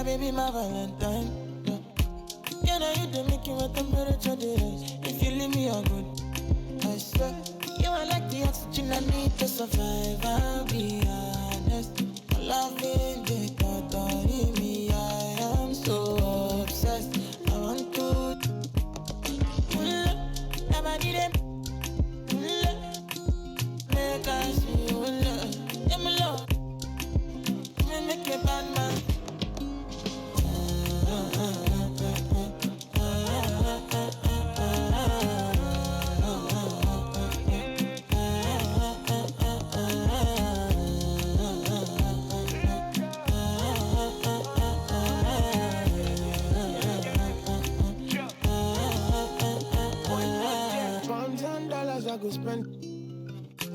baby, my Valentine. Yeah, now you do make my temperature rise. If you leave me a good, I swear. You are like the oxygen I need to survive. I'll be honest. My love is the thought of me. I am so obsessed. I want to never need it. Make I see you love. Yeah, my love. Make a bad man. I go spend.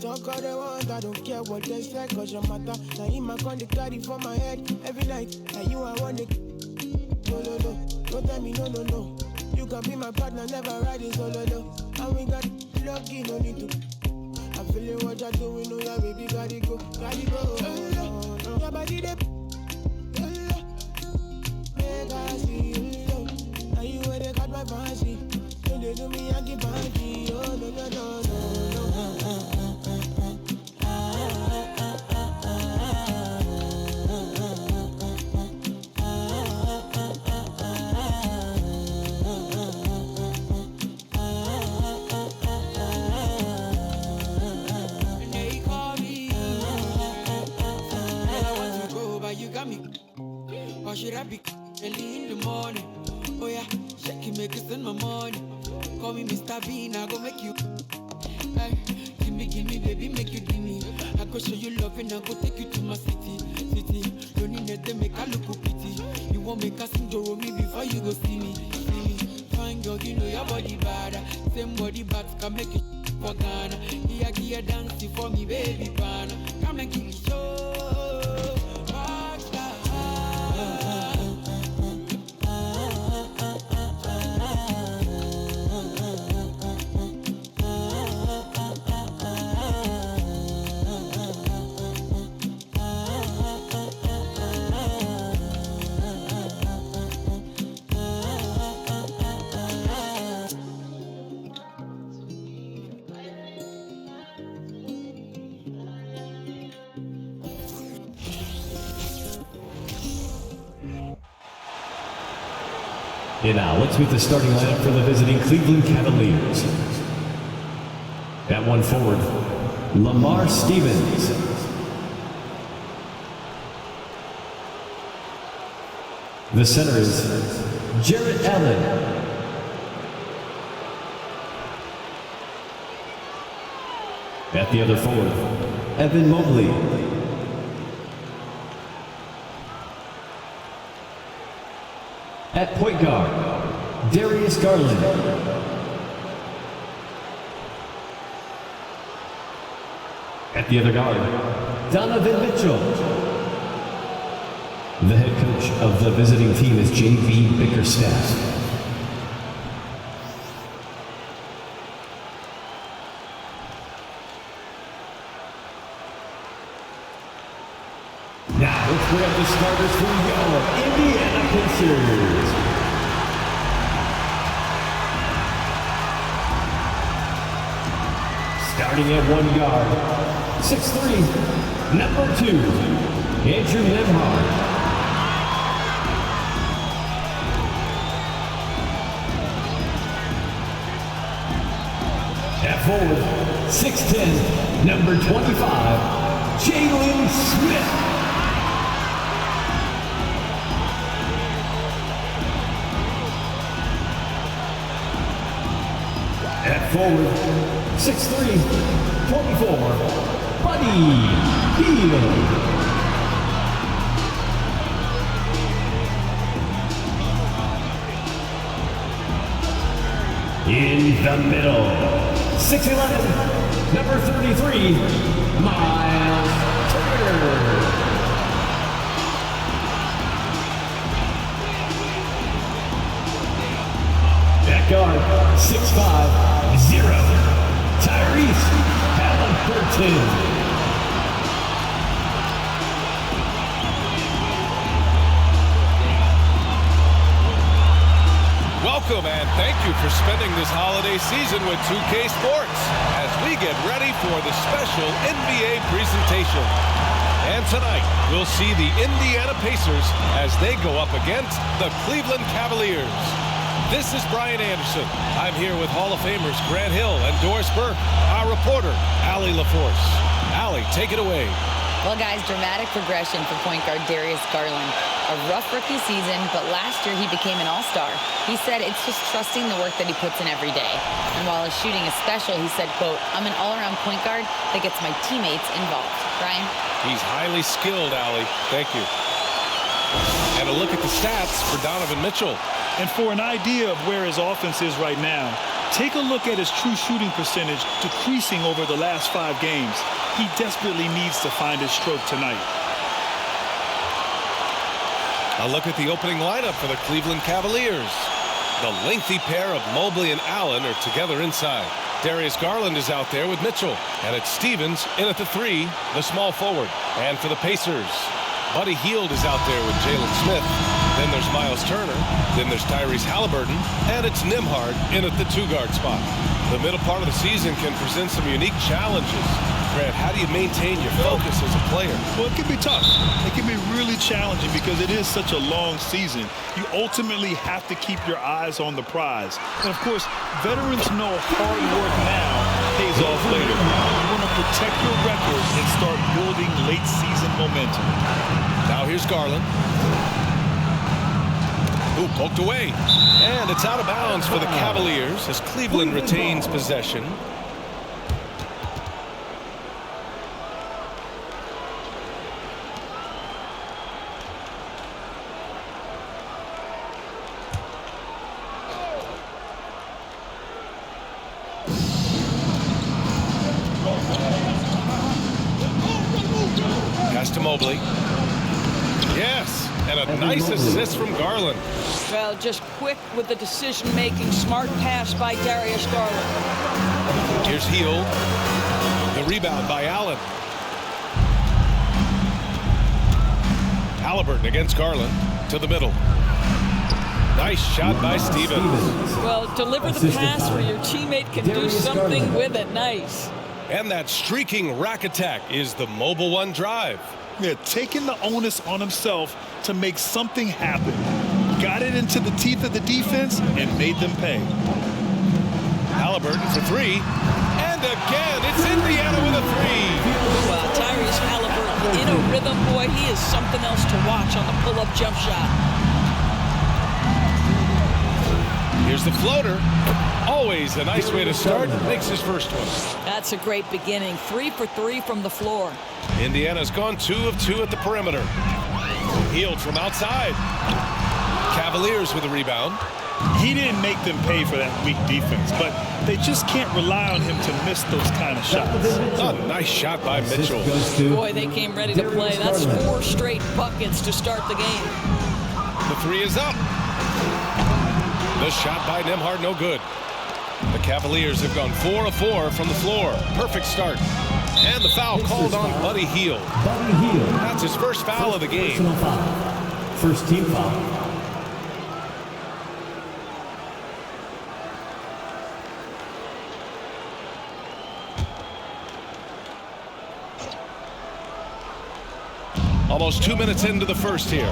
Talk all they want, I don't care what they say, cause your matter. Now in my con, they carry for my head every night. Now you I want it. No, no, no, don't tell me no, no, no. You can be my partner, never ride it solo, no. And we got lucky, no need to. I'm feeling what you're doing, no, yeah, baby, gotta go, gotta go. Your body, they make I see you. Now you where they got my fancy. Don't they do me, I keep banky. Oh, no, no, no, no. Or should I be early in the morning? Oh yeah, shake it, make it spend my money. Call me Mr. Bean, I go make you. Hey, give me, baby, make you give me. I go show you love and I go take you to my city. Don't need to make a look pity. You won't make a sing to me before you go see me. Fine girl, you know your body bad. Same body bad can make you for Ghana. Here, dance for me, baby, pana. Come and give me show. And now, let's meet the starting lineup for the visiting Cleveland Cavaliers. At one forward, Lamar Stevens. The center is Jarrett Allen. At the other forward, Evan Mobley. At point guard, Darius Garland. At the other guard, Donovan Mitchell. The head coach of the visiting team is J.B. Bickerstaff. Now let's bring up the starters for your Indiana Pacers. Starting at one guard, 6'3", number 2, Andrew Nembhard. At forward, 6'10", number 25, Jalen Smith. At forward, 6'3", 24, Buddy Hield. In the middle, 6'11", number 33, Miles Turner. At guard, 6'5", 0, Tyrese Halliburton. Welcome and thank you for spending this holiday season with 2K Sports as we get ready for the special NBA presentation. And tonight, we'll see the Indiana Pacers as they go up against the Cleveland Cavaliers. This is Brian Anderson. I'm here with Hall of Famers Grant Hill and Doris Burke, our reporter, Allie LaForce. Allie, take it away. Well, guys, dramatic progression for point guard Darius Garland. A rough rookie season, but last year he became an all-star. He said it's just trusting the work that he puts in every day. And while his shooting is special, he said, quote, "I'm an all-around point guard that gets my teammates involved." Brian? He's highly skilled, Allie. Thank you. And a look at the stats for Donovan Mitchell. And for an idea of where his offense is right now, take a look at his true shooting percentage decreasing over the last 5 games. He desperately needs to find his stroke tonight. A look at the opening lineup for the Cleveland Cavaliers. The lengthy pair of Mobley and Allen are together inside. Darius Garland is out there with Mitchell. And it's Stevens in at the 3, the small forward. And for the Pacers, Buddy Hield is out there with Jalen Smith. Then there's Miles Turner. Then there's Tyrese Halliburton. And it's Nembhard in at the 2-guard spot. The middle part of the season can present some unique challenges. Grant, how do you maintain your focus as a player? Well, it can be tough. It can be really challenging because it is such a long season. You ultimately have to keep your eyes on the prize. And, of course, veterans know hard work now pays off later. You want to protect your record and start building late-season momentum. Now here's Garland. Ooh, poked away. And it's out of bounds for the Cavaliers as Cleveland retains possession. Pass to Mobley. Yes, and a nice assist from Garland. Well, just quick with the decision-making, smart pass by Darius Garland. Here's Hield. The rebound by Allen. Halliburton against Garland to the middle. Nice shot by Stevens. Well, deliver the pass where your teammate can do something with it. Nice. And that streaking rack attack is the Mobile One drive. Yeah, taking the onus on himself to make something happen. Got it into the teeth of the defense and made them pay. Halliburton for 3. And again, it's Indiana with a 3. Well, Tyrese Halliburton in a rhythm, boy, he is something else to watch on the pull-up jump shot. Here's the floater. Always a nice way to start. Makes his first one. That's a great beginning. 3 for 3 from the floor. Indiana's gone 2 of 2 at the perimeter. Hield from outside. Cavaliers with a rebound. He didn't make them pay for that weak defense, but they just can't rely on him to miss those kind of shots. A nice shot by Mitchell. Boy, they came ready to play. That's 4 straight buckets to start the game. The 3 is up. The shot by Nembhard, no good. The Cavaliers have gone 4 of 4 from the floor. Perfect start. And the foul called on Buddy Hield. That's his first foul of the game. First team foul. Almost 2 minutes into the first here.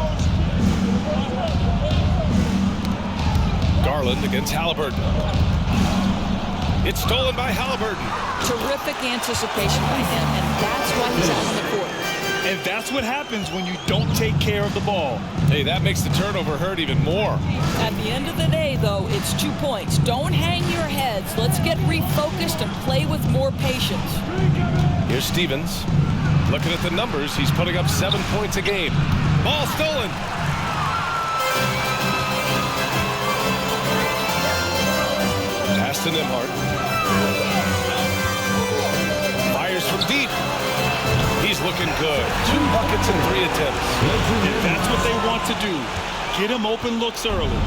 Garland against Halliburton. It's stolen by Halliburton. Terrific anticipation by him, and that's why he's out on the court. And that's what happens when you don't take care of the ball. Hey, that makes the turnover hurt even more. At the end of the day, though, it's 2 points. Don't hang your heads. Let's get refocused and play with more patience. Here's Stevens. Looking at the numbers, he's putting up 7 points a game. Ball stolen. Pass to Nembhard. Fires from deep. He's looking good. 2 buckets and 3 attempts. And that's what they want to do. Get him open looks early.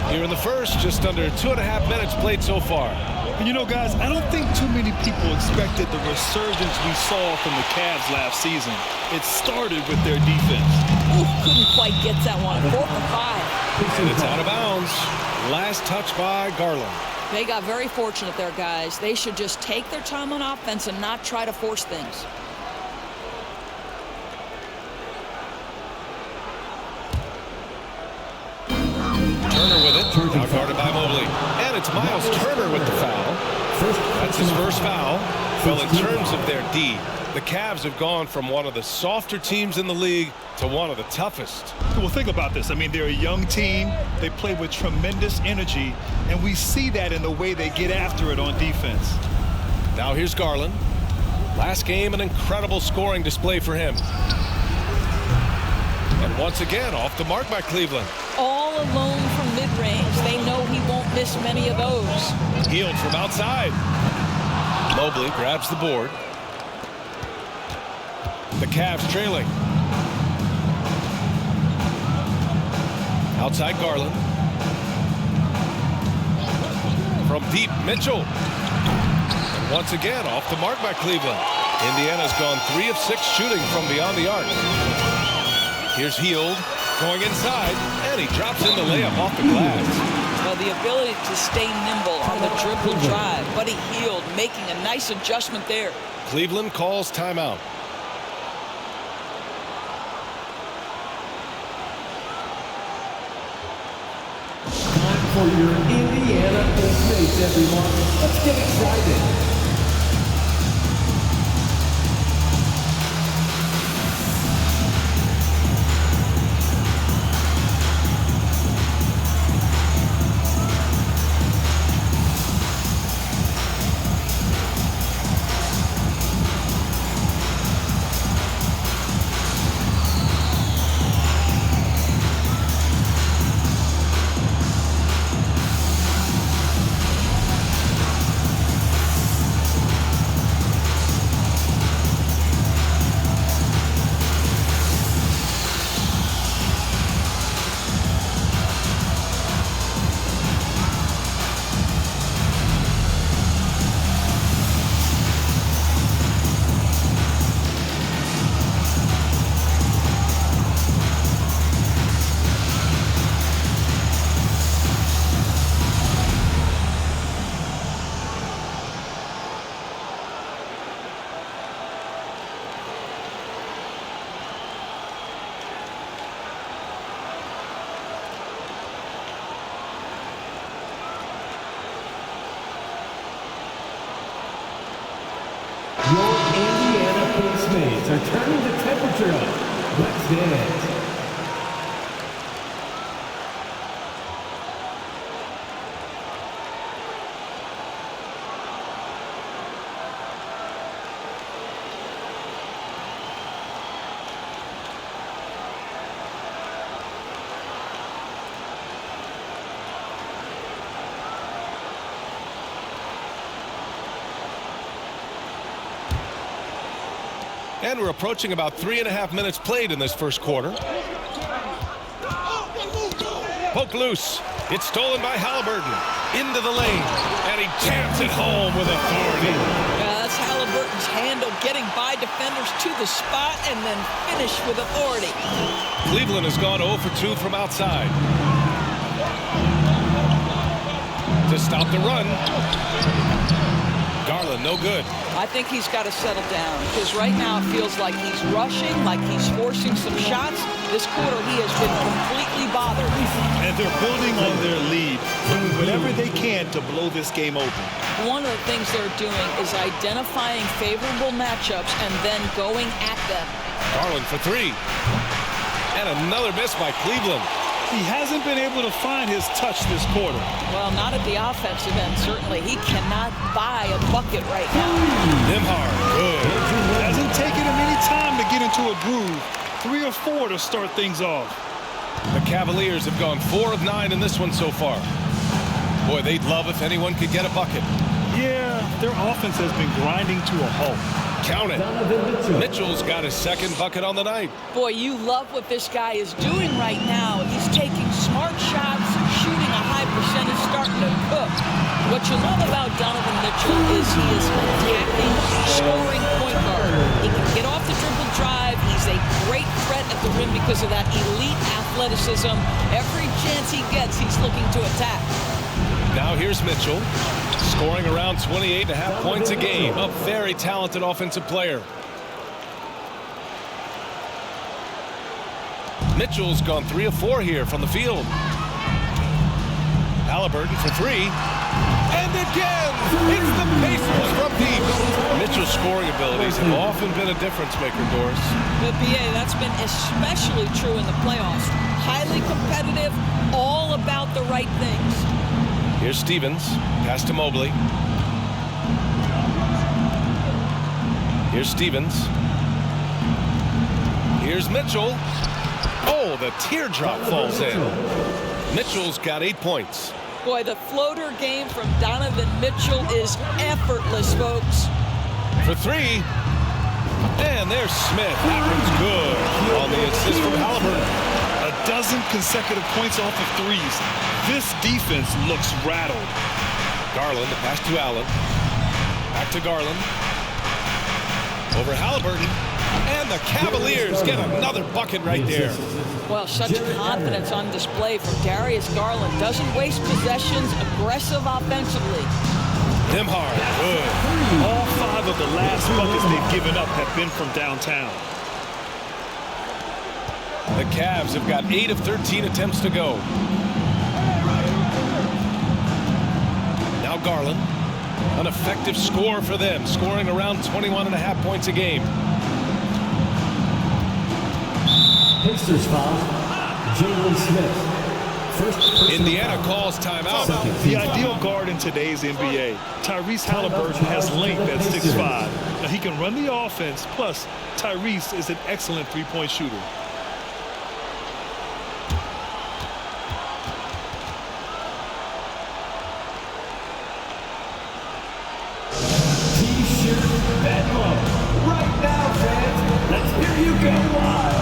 Here in the first, just under 2.5 minutes played so far. And you know, guys, I don't think too many people expected the resurgence we saw from the Cavs last season. It started with their defense. Ooh, couldn't quite get that one. 4 for 5. And it's out of bounds. Last touch by Garland. They got very fortunate there, guys. They should just take their time on offense and not try to force things. Turner with it. Now guarded by Mobley. And it's Miles Turner with the foul. That's his first foul. Well, in terms of their D, the Cavs have gone from one of the softer teams in the league to one of the toughest. Well, think about this. I mean, they're a young team. They play with tremendous energy, and we see that in the way they get after it on defense. Now here's Garland. Last game, an incredible scoring display for him. And once again, off the mark by Cleveland. All alone from mid-range. They know he won't miss many of those. Healed from outside. Mobley grabs the board. The Cavs trailing. Outside Garland. From deep, Mitchell. And once again, off the mark by Cleveland. Indiana's gone 3 of 6 shooting from beyond the arc. Here's Heald going inside, and he drops in the layup off the glass. Well, the ability to stay nimble on the dribble drive. Buddy Heald making a nice adjustment there. Cleveland calls timeout. Time for your Indiana Pacers, everyone. Let's get excited. Your Indiana Pacers are turning the temperature up. Let's dance. And we're approaching about 3.5 minutes played in this first quarter. Poke loose. It's stolen by Halliburton. Into the lane. And he jams it home with authority. That's Halliburton's handle, getting by defenders to the spot and then finish with authority. Cleveland has gone 0 for 2 from outside. To stop the run. Garland, no good. I think he's got to settle down because right now it feels like he's rushing, like he's forcing some shots. This quarter he has been completely bothered. And they're building on their lead, doing whatever they can to blow this game open. One of the things they're doing is identifying favorable matchups and then going at them. Garland for 3. And another miss by Cleveland. He hasn't been able to find his touch this quarter. Well, not at the offensive end, certainly. He cannot buy a bucket right now. Nembhard, good. Hasn't taken him any time to get into a groove. 3 or 4 to start things off. The Cavaliers have gone 4 of 9 in this one so far. Boy, they'd love if anyone could get a bucket. Yeah, their offense has been grinding to a halt. Count it. Donovan Mitchell's got his second bucket on the night. Boy, you love what this guy is doing right now. He's taking smart shots, shooting a high percentage, starting to cook. What you love about Donovan Mitchell is he is an attacking, scoring point guard. He can get off the dribble drive. He's a great threat at the rim because of that elite athleticism. Every chance he gets, he's looking to attack. Now here's Mitchell, scoring around 28.5 points a game. A very talented offensive player. Mitchell's gone 3 of 4 here from the field. Halliburton for 3. And again, it's the Pacers from deep. Mitchell's scoring abilities have often been a difference maker, Doris. The PA, that's been especially true in the playoffs. Highly competitive, all about the right things. Here's Stevens, pass to Mobley. Here's Stevens. Here's Mitchell. Oh, the teardrop falls in. Mitchell's got 8 points. Boy, the floater game from Donovan Mitchell is effortless, folks. For 3. And there's Smith. That one's good on the assist from Halliburton. A dozen consecutive points off of threes. This defense looks rattled. Garland, the pass to Allen. Back to Garland. Over Halliburton. And the Cavaliers get another bucket right there. Well, such confidence on display from Darius Garland. Doesn't waste possessions, aggressive offensively. Nembhard, good. All 5 of the last buckets they've given up have been from downtown. The Cavs have got 8 of 13 attempts to go. Now Garland, an effective score for them, scoring around 21.5 points a game. Pacers foul. Jalen Smith. First Indiana calls timeout. The ideal guard in today's NBA. Tyrese Halliburton has length at 6'5". Now he can run the offense, plus Tyrese is an excellent three-point shooter. T-shirt bedlam. Right now, fans. Let's hear you go wild.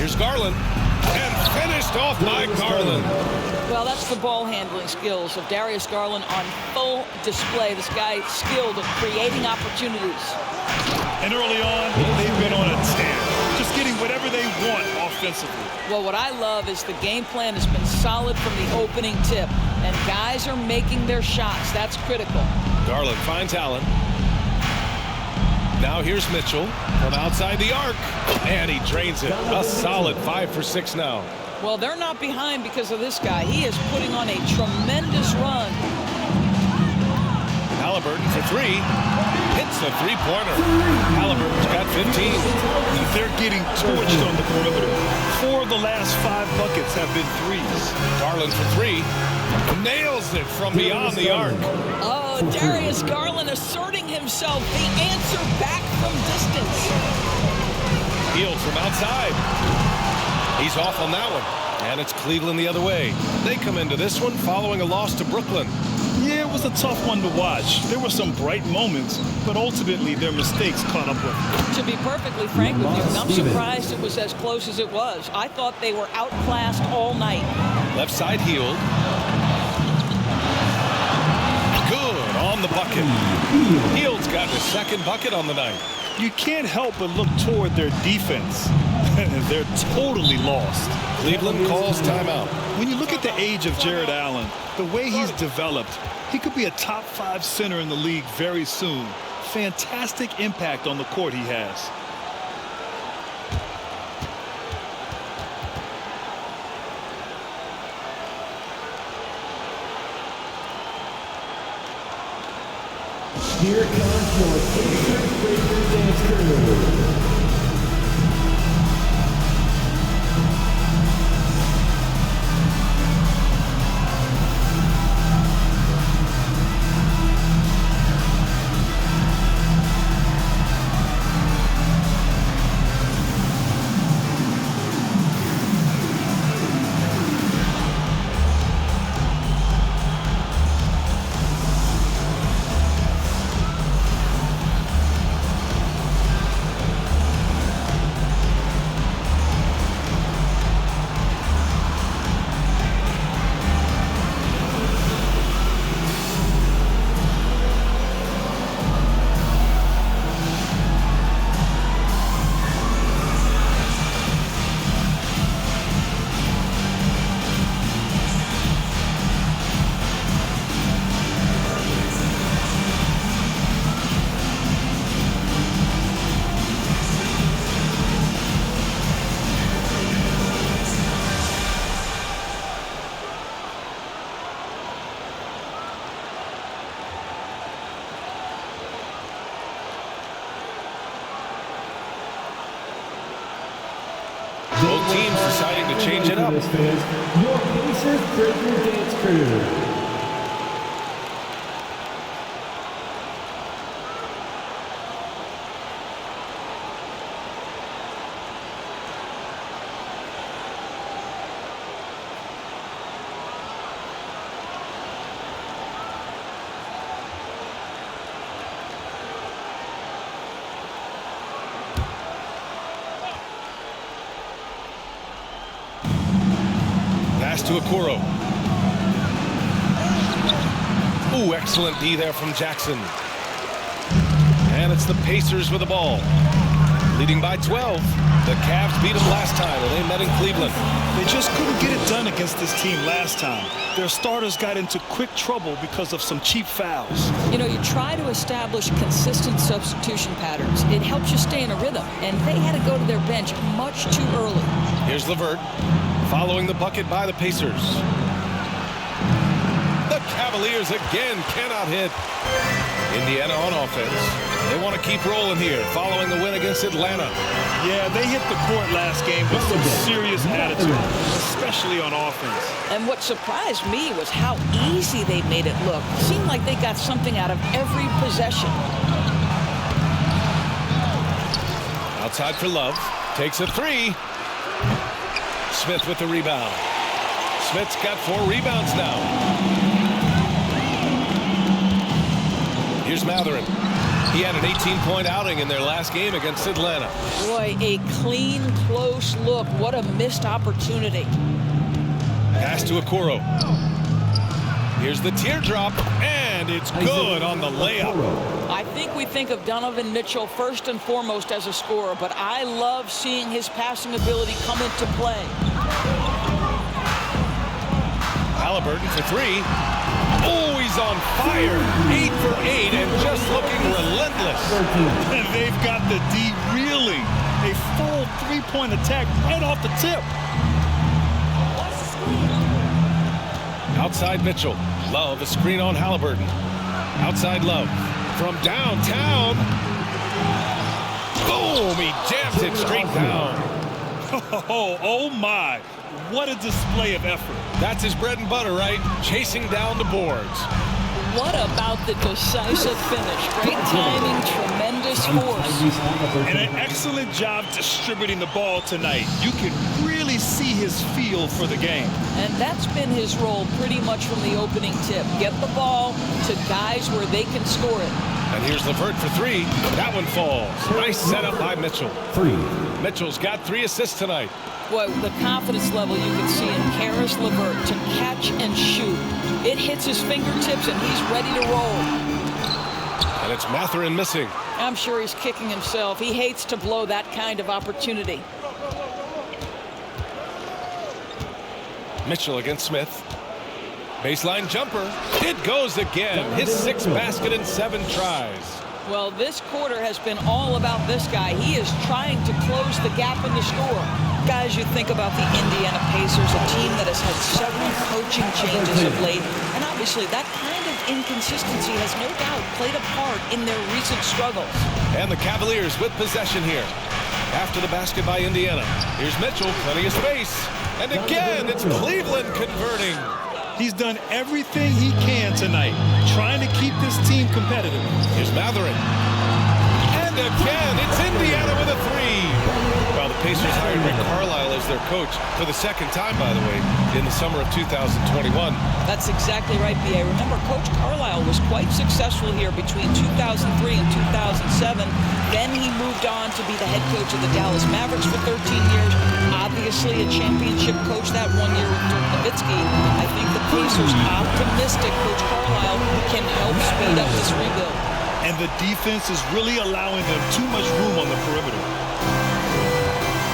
Here's Garland. And finished off by Garland. Well, that's the ball handling skills of Darius Garland on full display. This guy skilled at creating opportunities. And early on, they've been on a tear, just getting whatever they want offensively. Well, what I love is the game plan has been solid from the opening tip, and guys are making their shots. That's critical. Garland finds Allen. Now here's Mitchell from outside the arc, and he drains it. A solid 5 for 6 now. Well, they're not behind because of this guy. He is putting on a tremendous run. Halliburton for 3. Hits the three-pointer. Halliburton's got 15. They're getting torched on the perimeter. 4 of the last 5 buckets have been threes. Garland for 3. Nails it from beyond the arc. Oh, Darius Garland asserting himself. The answer back from distance. Field from outside. He's off on that one. And it's Cleveland the other way. They come into this one following a loss to Brooklyn. Yeah, it was a tough one to watch. There were some bright moments, but ultimately their mistakes caught up with them. To be perfectly frank with you, I'm surprised it was as close as it was. I thought they were outclassed all night. Left side Healed. Good on the bucket. Heald's got his second bucket on the night. You can't help but look toward their defense. They're totally lost. Cleveland calls timeout. When you look at the age of Jared Allen, the way he's developed, he could be a top 5 center in the league very soon. Fantastic impact on the court he has. Here comes your favorite breaker dance crew. Both teams deciding to change it up. Your Pacers breaker dance crew. To Okoro. Ooh, excellent D there from Jackson. And it's the Pacers with the ball. Leading by 12. The Cavs beat them last time when they met in Cleveland. They just couldn't get it done against this team last time. Their starters got into quick trouble because of some cheap fouls. You know, you try to establish consistent substitution patterns. It helps you stay in a rhythm, and they had to go to their bench much too early. Here's LeVert. Following the bucket by the Pacers. The Cavaliers again cannot hit. Indiana on offense. They want to keep rolling here following the win against Atlanta. Yeah, they hit the court last game with some serious attitude, especially on offense. And what surprised me was how easy they made it look. It seemed like they got something out of every possession. Outside for Love. Takes a three. Smith with the rebound. Smith's got 4 rebounds now. Here's Matherin. He had an 18-point outing in their last game against Atlanta. Boy, a clean, close look. What a missed opportunity. Pass to Okoro. Here's the teardrop, and it's good on the layup. I think we think of Donovan Mitchell first and foremost as a scorer, but I love seeing his passing ability come into play. Halliburton for 3. Oh, he's on fire. 8 for 8 and just looking relentless. And they've got the D reeling. A full 3-point attack right off the tip. Outside Mitchell. Love a screen on Halliburton. Outside Love. From downtown. Boom! He jams it straight down. Oh my. What a display of effort. That's his bread and butter, right? Chasing down the boards. What about the decisive finish? Great timing, tremendous force. And an excellent job distributing the ball tonight. You can really see his feel for the game. And that's been his role pretty much from the opening tip. Get the ball to guys where they can score it. And here's LeVert for three. That one falls. Nice setup by Mitchell. Mitchell's got 3 assists tonight. Boy, the confidence level you can see in Karis LeVert to catch and shoot. It hits his fingertips and he's ready to roll. And it's Mathurin missing. I'm sure he's kicking himself. He hates to blow that kind of opportunity. Mitchell against Smith. Baseline jumper. It goes again. His 6th basket in 7 tries. Well, this quarter has been all about this guy. He is trying to close the gap in the score. Guys, you think about the Indiana Pacers, a team that has had several coaching changes of late. And obviously, that kind of inconsistency has no doubt played a part in their recent struggles. And the Cavaliers with possession here. After the basket by Indiana. Here's Mitchell, plenty of space. And again, it's Cleveland converting. He's done everything he can tonight, trying to keep this team competitive. Here's Mathurin. And again, it's Indiana with a 3. Well, the Pacers hired Rick Carlisle as their coach for the 2nd time, by the way, in the summer of 2021. That's exactly right, B.A. Remember, Coach Carlisle was quite successful here between 2003 and 2007. Then he moved on to be the head coach of the Dallas Mavericks for 13 years. Obviously, a championship coach that 1 year with Dirk Nowitzki. I think the Pacers optimistic Coach Carlisle can help speed up this rebuild. And the defense is really allowing them too much room on the perimeter.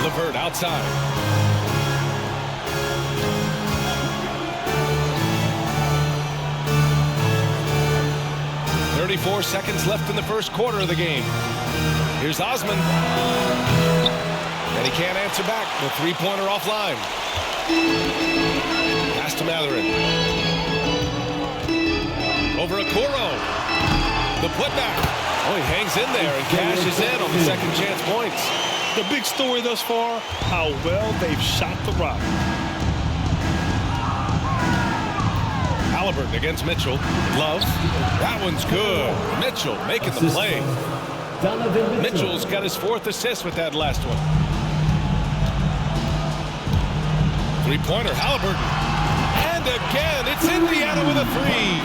LeVert outside. "34 seconds left in the first quarter of the game. Here's Osman. And he can't answer back. The 3-pointer offline. Pass to Mathurin. Over Okoro. The putback. Oh, he hangs in there and cashes in on the second chance points. The big story thus far, how well they've shot the rock. Halliburton against Mitchell. Love. That one's good. Mitchell making the play. Donovan Mitchell's got his 4th assist with that last one. 3-pointer, Halliburton. And again, it's Indiana with a 3.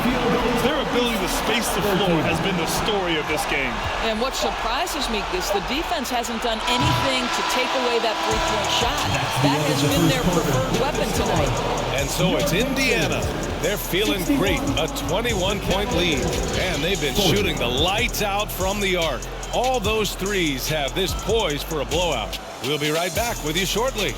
Their ability to space the floor has been the story of this game. And what surprises me is the defense hasn't done anything to take away that 3-point shot. That has been their preferred weapon tonight. And so it's Indiana. They're feeling great. A 21-point lead. And they've been shooting the lights out from the arc. All those threes have this poised for a blowout. We'll be right back with you shortly.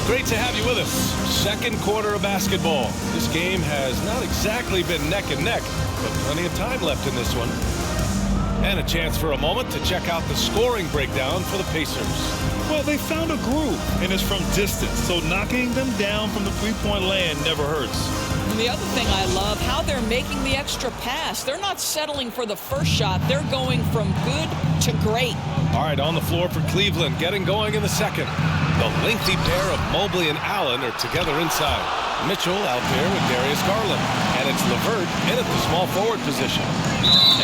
Great to have you with us. Second quarter of basketball. This game has not exactly been neck and neck, but plenty of time left in this one. And a chance for a moment to check out the scoring breakdown for the Pacers. Well, they found a groove, and it's from distance, so knocking them down from the 3-point land never hurts. And the other thing I love, how they're making the extra pass. They're not settling for the first shot. They're going from good to great. All right, on the floor for Cleveland, getting going in the second. The lengthy pair of Mobley and Allen are together inside. Mitchell out there with Darius Garland. And it's LeVert in at the small forward position.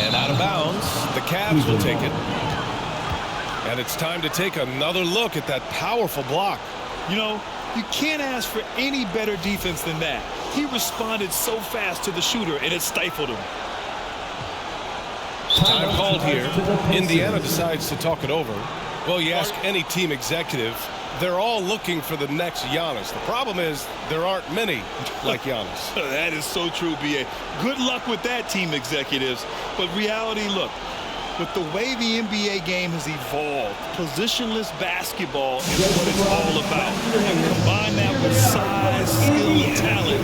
And out of bounds, the Cavs will take it. And it's time to take another look at that powerful block. You know, you can't ask for any better defense than that. He responded so fast to the shooter, and it stifled him. Time called here. Indiana decides to talk it over. Well, you ask any team executive, they're all looking for the next Giannis. The problem is there aren't many like Giannis. That is so true, B.A. Good luck with that, team executives. But reality, look, with the way the NBA game has evolved, positionless basketball is what it's all about. And combine that with size, skill, and talent,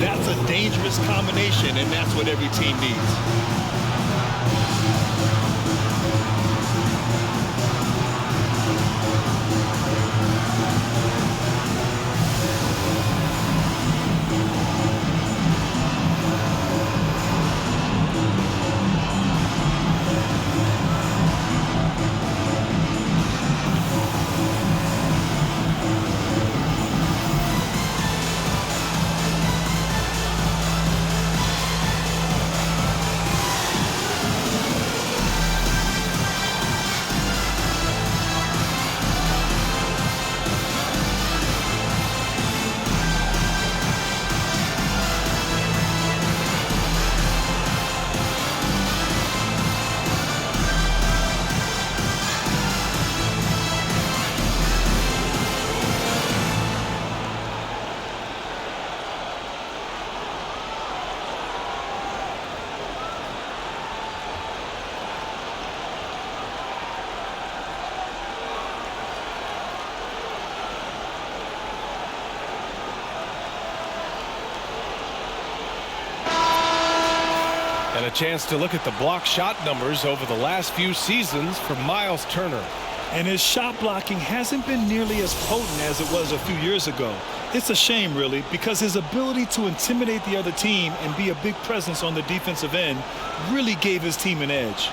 that's a dangerous combination, and that's what every team needs. And a chance to look at the block shot numbers over the last few seasons for Miles Turner. And his shot blocking hasn't been nearly as potent as it was a few years ago. It's a shame, really, because his ability to intimidate the other team and be a big presence on the defensive end really gave his team an edge.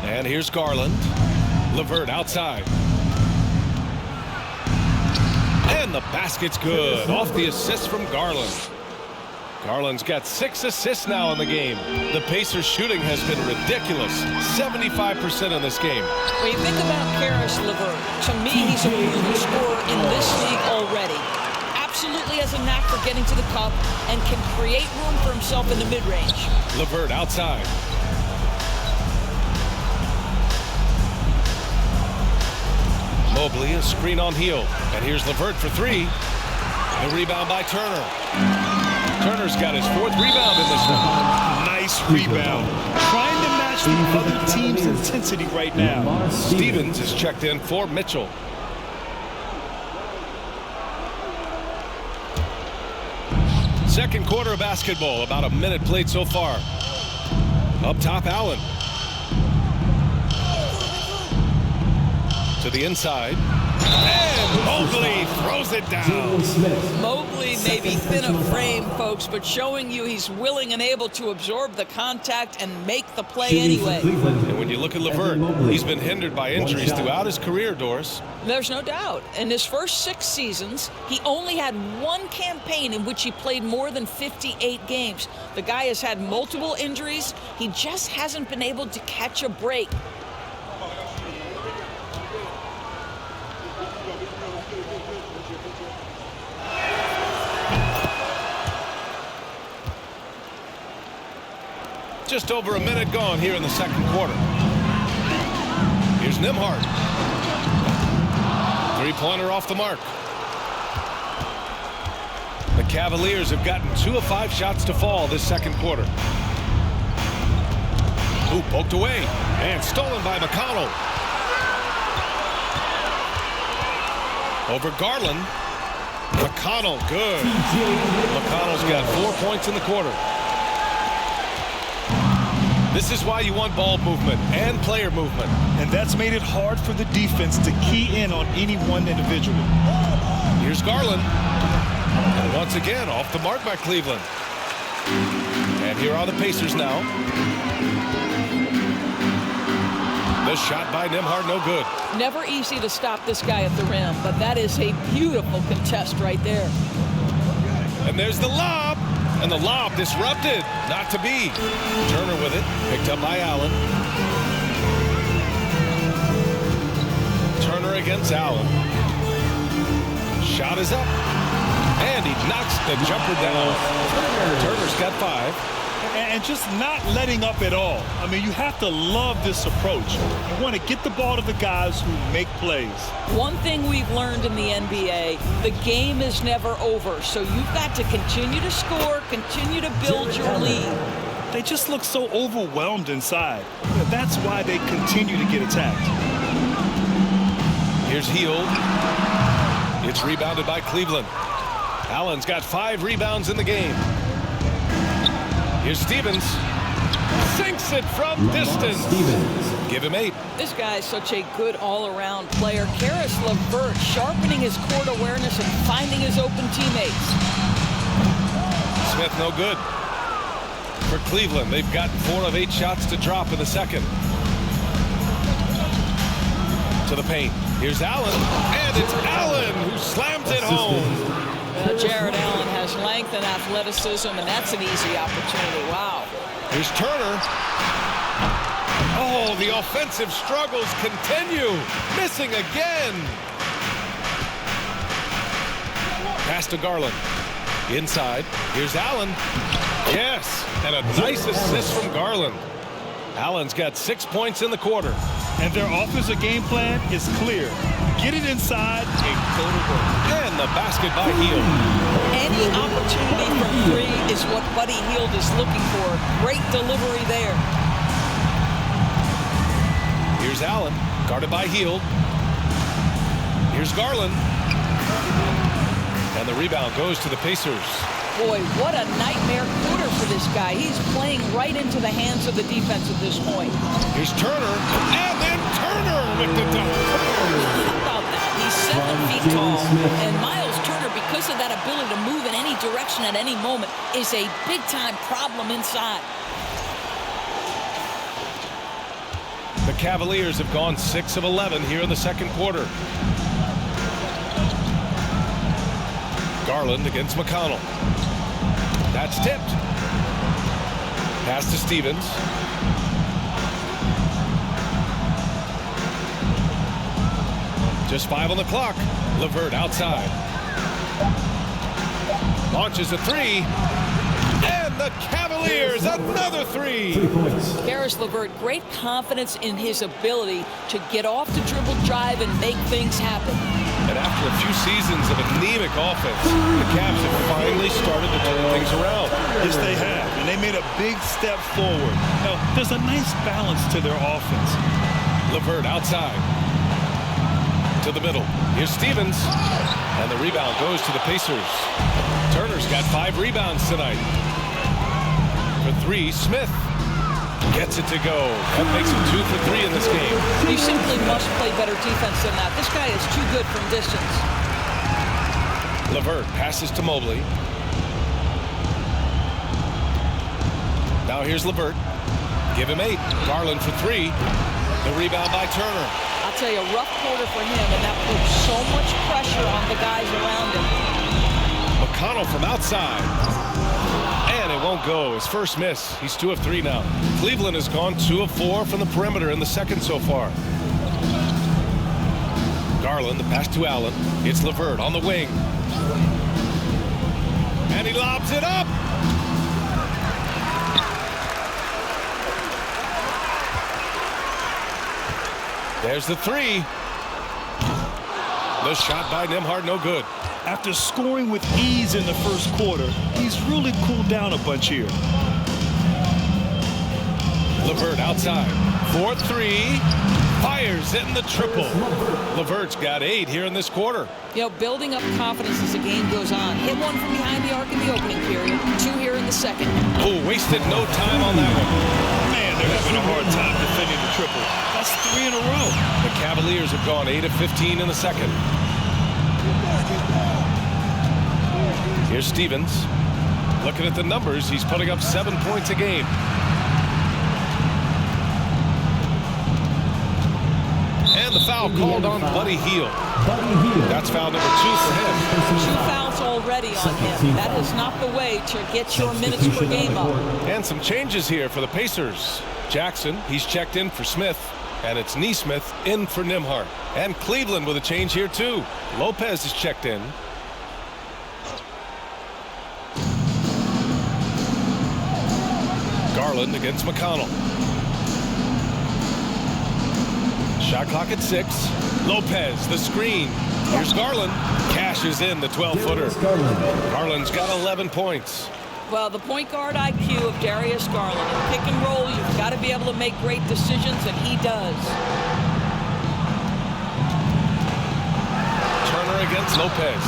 And here's Garland. LeVert outside. And the basket's good. Off the assist from Garland. Garland's got 6 assists now in the game. The Pacers' shooting has been ridiculous. 75% in this game. When you think about Karis LeVert, to me, he's a proven scorer in this league already. Absolutely has a knack for getting to the cup and can create room for himself in the mid-range. LeVert outside. Mobley, a screen on Heel. And here's LeVert for 3. The rebound by Turner. Turner's got his 4th rebound in this one. Nice rebound. Trying to match the other team's intensity right now. Stevens is checked in for Mitchell. Second quarter of basketball. About a minute played so far. Up top, Allen. To the inside. And Mobley throws it down. Mobley may be thin of frame, folks, but showing you he's willing and able to absorb the contact and make the play anyway. And when you look at LeVert, he's been hindered by injuries throughout his career, Doris. There's no doubt. In his first 6 seasons, he only had 1 campaign in which he played more than 58 games. The guy has had multiple injuries. He just hasn't been able to catch a break. Just over a minute gone here in the second quarter. Here's Nembhard. 3-pointer off the mark. The Cavaliers have gotten 2 of 5 shots to fall this second quarter. Ooh, poked away and stolen by McConnell. Over Garland. McConnell, good. McConnell's got 4 points in the quarter. This is why you want ball movement and player movement. And that's made it hard for the defense to key in on any one individual. Here's Garland. And once again, off the mark by Cleveland. And here are the Pacers now. The shot by Nembhard, no good. Never easy to stop this guy at the rim, but that is a beautiful contest right there. And there's the lob. And the lob disrupted. Not to be. Turner with it. Picked up by Allen. Turner against Allen. Shot is up. And he knocks the jumper down. Turner's got 5. And just not letting up at all. I mean, you have to love this approach. You want to get the ball to the guys who make plays. One thing we've learned in the NBA, the game is never over. So you've got to continue to score, continue to build your lead. They just look so overwhelmed inside. That's why they continue to get attacked. Here's Hield. It's rebounded by Cleveland. Allen's got 5 rebounds in the game. Here's Stevens. Sinks it from distance. Give him 8. This guy is such a good all-around player. Karis LeVert sharpening his court awareness and finding his open teammates. Smith no good. For Cleveland, they've gotten 4 of 8 shots to drop in the second. To the paint. Here's Allen. And it's Allen who slams it home. Jared Allen has length and athleticism, and that's an easy opportunity. Wow. Here's Turner. Oh, the offensive struggles continue. Missing again. Pass to Garland. Inside. Here's Allen. Yes. And a nice assist from Garland. Allen's got 6 points in the quarter. And their offensive game plan is clear. Get it inside and go to work. And the basket by Hield. Any opportunity from 3 is what Buddy Hield is looking for. Great delivery there. Here's Allen, guarded by Hield. Here's Garland. And the rebound goes to the Pacers. Boy, what a nightmare quarter for this guy. He's playing right into the hands of the defense at this point. Here's Turner, and then Turner with the dunk. How about that? He's 7 feet tall, and Miles Turner, because of that ability to move in any direction at any moment, is a big-time problem inside. The Cavaliers have gone 6 of 11 here in the second quarter. Garland against McConnell. That's tipped. Pass to Stevens. Just 5 on the clock. LeVert outside. Launches a 3. And the Cavaliers, another 3. 3 points. Caris LeVert, great confidence in his ability to get off the dribble drive and make things happen. And after a few seasons of anemic offense, the Cavs have finally started to turn things around. Yes, they have, and they made a big step forward. Now, there's a nice balance to their offense. LeVert outside. To the middle. Here's Stevens. And the rebound goes to the Pacers. Turner's got 5 rebounds tonight. For 3, Smith gets it to go. That makes him 2 for 3 in this game. You simply must play better defense than that. This guy is too good from distance. LeVert passes to Mobley. Now here's LeVert. Give him 8. Garland for 3. The rebound by Turner. I'll tell you, a rough quarter for him, and that puts so much pressure on the guys around him. McConnell from outside. And it won't go. His first miss. He's 2 of 3 now. Cleveland has gone 2 of 4 from the perimeter in the second so far. Garland, the pass to Allen. It's LeVert on the wing. And he lobs it up. There's the 3. The shot by Nembhard, no good. After scoring with ease in the first quarter, he's really cooled down a bunch here. LeVert outside. 4-3. Fires in the triple. LeVert's got 8 here in this quarter. You know, building up confidence as the game goes on. Hit one from behind the arc in the opening period. 2 here in the second. Oh, wasted no time on that one. Man, they're having a hard time defending the triple. That's 3 in a row. The Cavaliers have gone 8 of 15 in the second. Here's Stevens. Looking at the numbers, he's putting up 7 points a game. And the foul called on Buddy Hield. That's foul number 2 for him. 2 fouls already on him. That is not the way to get your minutes per game up. And some changes here for the Pacers. Jackson, he's checked in for Smith. And it's Nesmith in for Nembhard. And Cleveland with a change here too. Lopez is checked in. Garland against McConnell. Shot clock at 6. Lopez, the screen. Here's Garland. Cashes in the 12-footer. Garland's got 11 points. Well, the point guard IQ of Darius Garland. In pick and roll, you've got to be able to make great decisions, and he does. Turner against Lopez.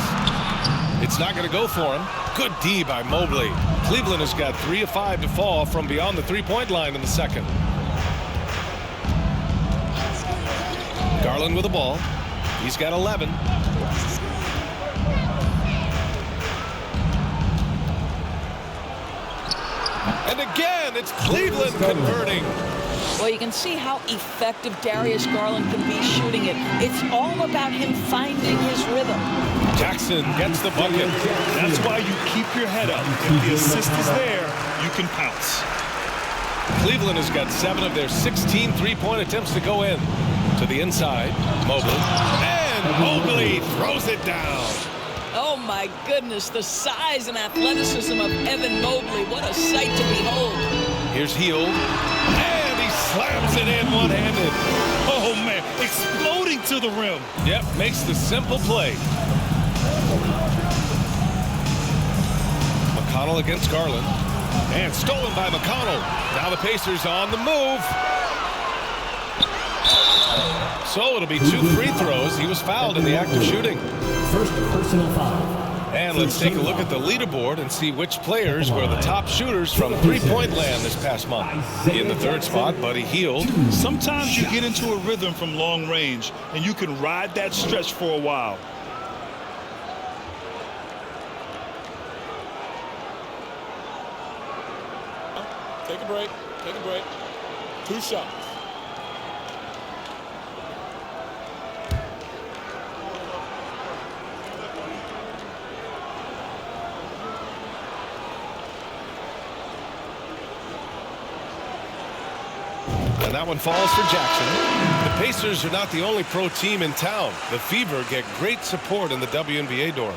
It's not going to go for him. Good D by Mobley. Cleveland has got 3 of 5 to fall from beyond the 3-point line in the second. Garland with the ball. He's got 11. And again, it's Cleveland converting. Well, you can see how effective Darius Garland can be shooting it. It's all about him finding his rhythm. Jackson gets the bucket. That's why you keep your head up. If the assist is there, you can pounce. Cleveland has got 7 of their 16 3-point attempts to go in. To the inside, Mobley. And Mobley throws it down. Oh, my goodness, the size and athleticism of Evan Mobley. What a sight to behold. Here's Hield. And he slams it in one-handed. Oh, man, exploding to the rim. Yep, makes the simple play. McConnell against Garland. And stolen by McConnell. Now the Pacers on the move. So it'll be 2 free throws. He was fouled in the act of shooting. First personal foul. And let's take a look at the leaderboard and see which players were the top shooters from three-point land this past month. In the 3rd spot, Buddy Hield. Sometimes you get into a rhythm from long range, and you can ride that stretch for a while. Take a break. Take a break. 2 shots. And that one falls for Jackson. The Pacers are not the only pro team in town. The Fever get great support in the WNBA doors.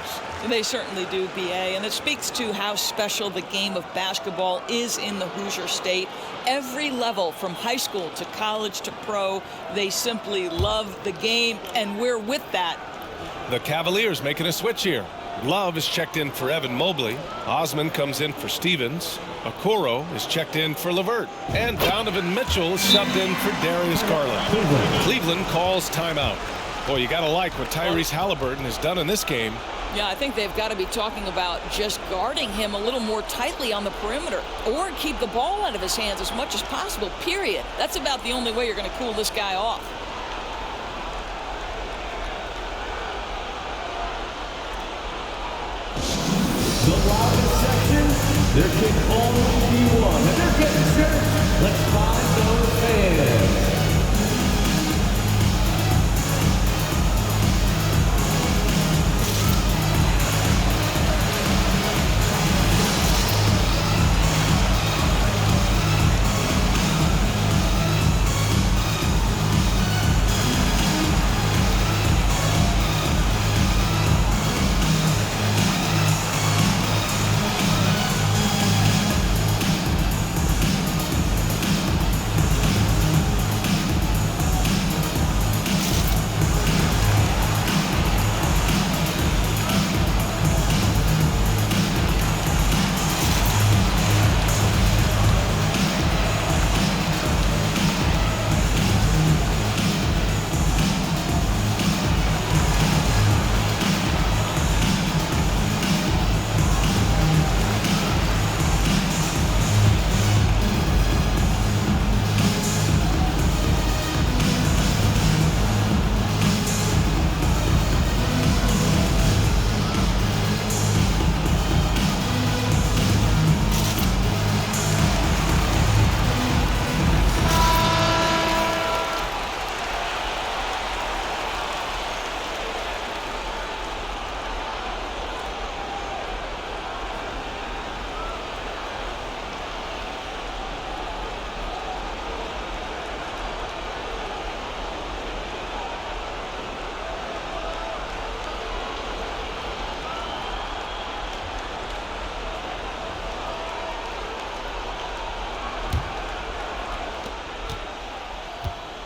They certainly do, B.A., and it speaks to how special the game of basketball is in the Hoosier State. Every level, from high school to college to pro, they simply love the game, and we're with that. The Cavaliers making a switch here. Love is checked in for Evan Mobley. Osman comes in for Stevens. Okoro is checked in for LeVert. And Donovan Mitchell is subbed in for Darius Garland. Cleveland calls timeout. Boy, you got to like what Tyrese Halliburton has done in this game. Yeah, I think they've got to be talking about just guarding him a little more tightly on the perimeter, or keep the ball out of his hands as much as possible, period. That's about the only way you're going to cool this guy off. The loudest section, there can only be one. And they're getting set. Let's find those fans.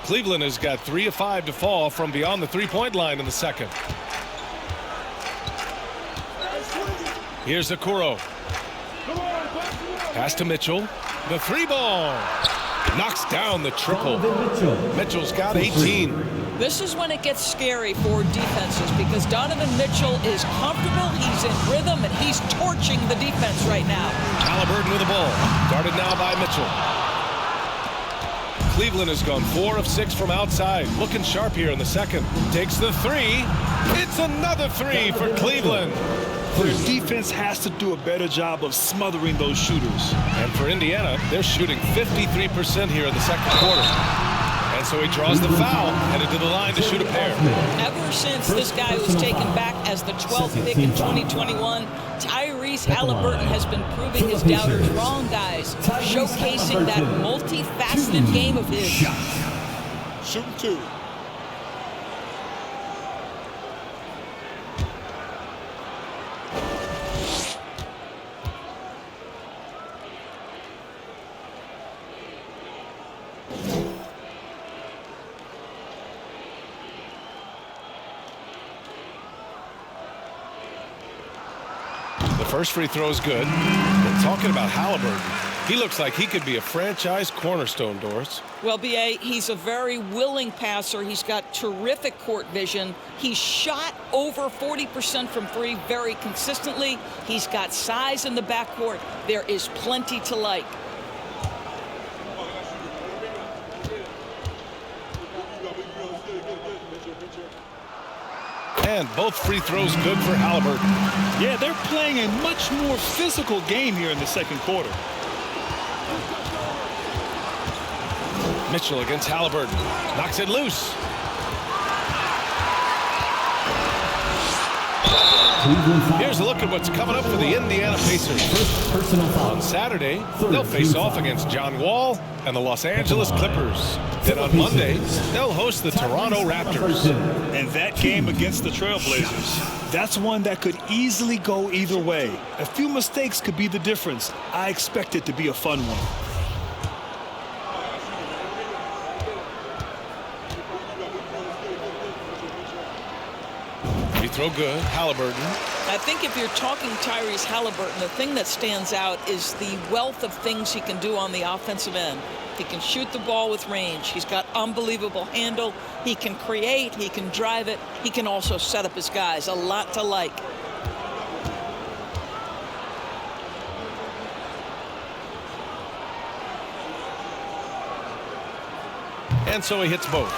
Cleveland has got 3 of 5 to fall from beyond the three-point line in the second. Here's Okoro. Pass to Mitchell. The 3-ball. Knocks down the triple. Mitchell's got 18. This is when it gets scary for defenses, because Donovan Mitchell is comfortable, he's in rhythm, and he's torching the defense right now. Halliburton with the ball. Guarded now by Mitchell. Cleveland has gone 4 of 6 from outside. Looking sharp here in the second. Takes the 3. It's another 3 for Cleveland. Their defense has to do a better job of smothering those shooters. And for Indiana, they're shooting 53% here in the second quarter. And so he draws the foul, headed to the line to shoot a pair. Ever since this guy was taken back as the 12th pick in 2021, Tyrese Halliburton has been proving his doubters wrong, guys. Showcasing that multifaceted game of his. Shooting 2. First free throw is good. We're talking about Halliburton. He looks like he could be a franchise cornerstone, Doris. Well, B.A., he's a very willing passer. He's got terrific court vision. He's shot over 40% from three very consistently. He's got size in the backcourt. There is plenty to like. And both free throws good for Halliburton. Yeah, they're playing a much more physical game here in the second quarter. Mitchell against Halliburton. Knocks it loose. Here's a look at what's coming up for the Indiana Pacers. First personal foul. On Saturday, they'll face off against John Wall and the Los Angeles Clippers. Then on Monday, they'll host the Toronto Raptors. And that game against the Trailblazers, that's one that could easily go either way. A few mistakes could be the difference. I expect it to be a fun one. Free throw good. Halliburton. I think if you're talking Tyrese Halliburton, the thing that stands out is the wealth of things he can do on the offensive end. He can shoot the ball with range. He's got unbelievable handle. He can create. He can drive it. He can also set up his guys. A lot to like. And so he hits both.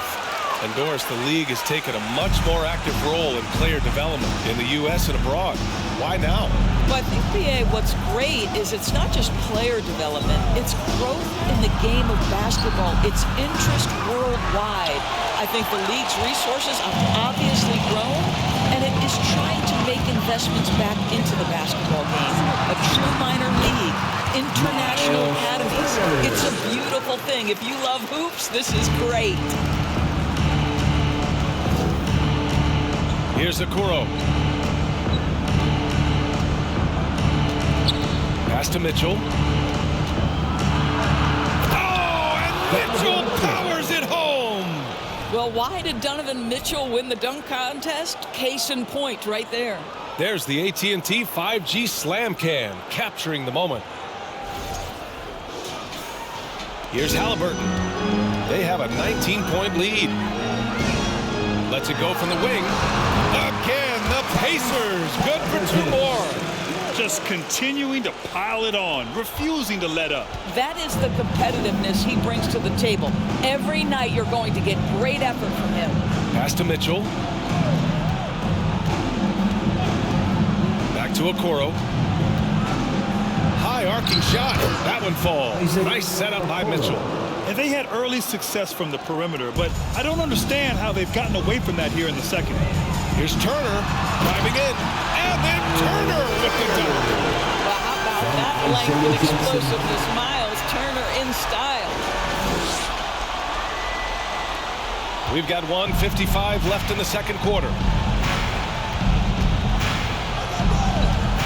And Doris, the league has taken a much more active role in player development in the U.S. and abroad. Why now? Well, I think, B.A., what's great is it's not just player development. It's growth in the game of basketball. It's interest worldwide. I think the league's resources have obviously grown, and it is trying to make investments back into the basketball game. A true minor league, international academies. It's a beautiful thing. If you love hoops, this is great. Here's Okoro. Pass to Mitchell. Oh, and Mitchell powers it home. Well, why did Donovan Mitchell win the dunk contest? Case in point right there. There's the AT&T 5G Slam Cam, capturing the moment. Here's Halliburton. They have a 19-point lead. Lets it go from the wing. Again, the Pacers. Good for two more. Just continuing to pile it on, refusing to let up. That is the competitiveness he brings to the table. Every night you're going to get great effort from him. Pass to Mitchell. Back to Okoro. High arcing shot. That one falls. Nice setup by Mitchell. And they had early success from the perimeter, but I don't understand how they've gotten away from that here in the second. Here's Turner driving in, and then Turner with the dunk. Well, how about that length and explosiveness? Miles Turner in style. We've got 1:55 left in the second quarter.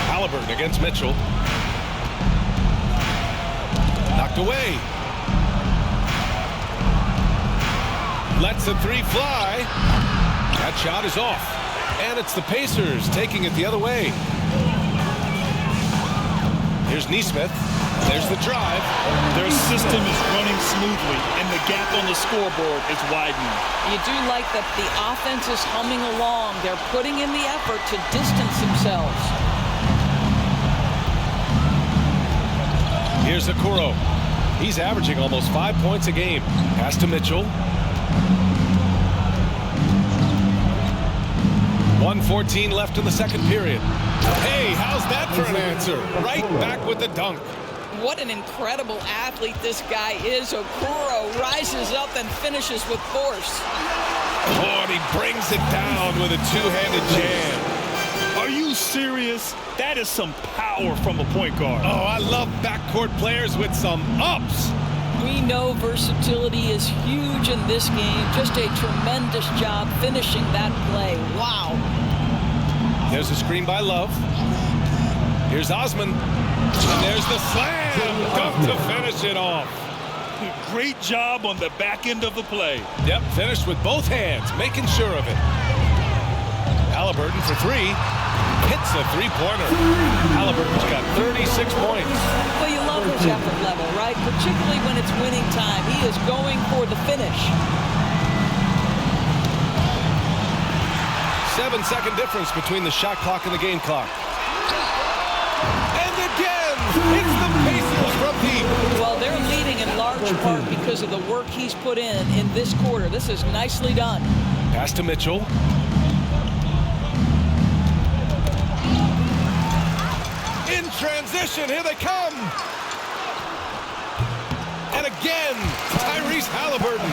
Halliburton against Mitchell. Knocked away. Lets the three fly. That shot is off. And it's the Pacers taking it the other way. Here's Nesmith. There's the drive. Their system is running smoothly, and the gap on the scoreboard is widening. You do like that the offense is humming along. They're putting in the effort to distance themselves. Here's Okoro. He's averaging almost 5 points a game. Pass to Mitchell. 1:14 left in the second period. Hey, how's that for an answer? Right back with the dunk. What an incredible athlete this guy is. Okoro rises up and finishes with force. Oh, and he brings it down with a two-handed jam. Are you serious? That is some power from a point guard. Oh, I love backcourt players with some ups. We know versatility is huge in this game. Just a tremendous job finishing that play. Wow. There's a screen by Love. Here's Osman. And there's the slam dunk to finish it off. Great job on the back end of the play. Yep, finished with both hands, making sure of it. Halliburton for three. Hits a three-pointer. Halliburton's got 36 points. Well, you love his effort level, right? Particularly when it's winning time. He is going for the finish. 7-second difference between the shot clock and the game clock. And again, it's the Pacers from deep. Well, they're leading in large part because of the work he's put in this quarter. This is nicely done. Pass to Mitchell. In transition, here they come. And again, Tyrese Halliburton.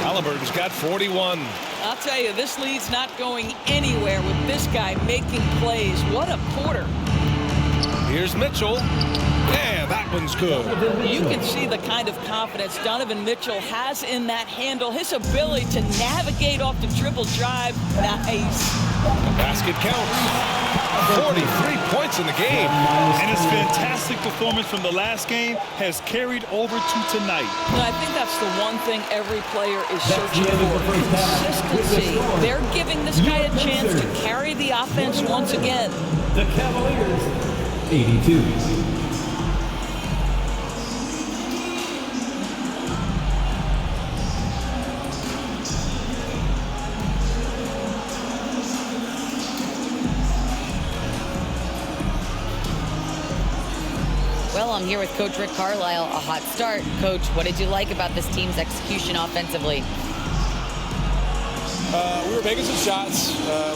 Halliburton's got 41. I'll tell you, this lead's not going anywhere with this guy making plays. What a quarter. Here's Mitchell. Yeah, that one's good. You can see the kind of confidence Donovan Mitchell has in that handle. His ability to navigate off the dribble drive. Nice. The basket counts. 43 points in the game. And his fantastic performance from the last game has carried over to tonight. I think that's the one thing every player is searching for. Consistency. They're giving this guy a chance to carry the offense once again. The Cavaliers, 82. Well, I'm here with Coach Rick Carlisle. A hot start. Coach, what did you like about this team's execution offensively? We were making some shots.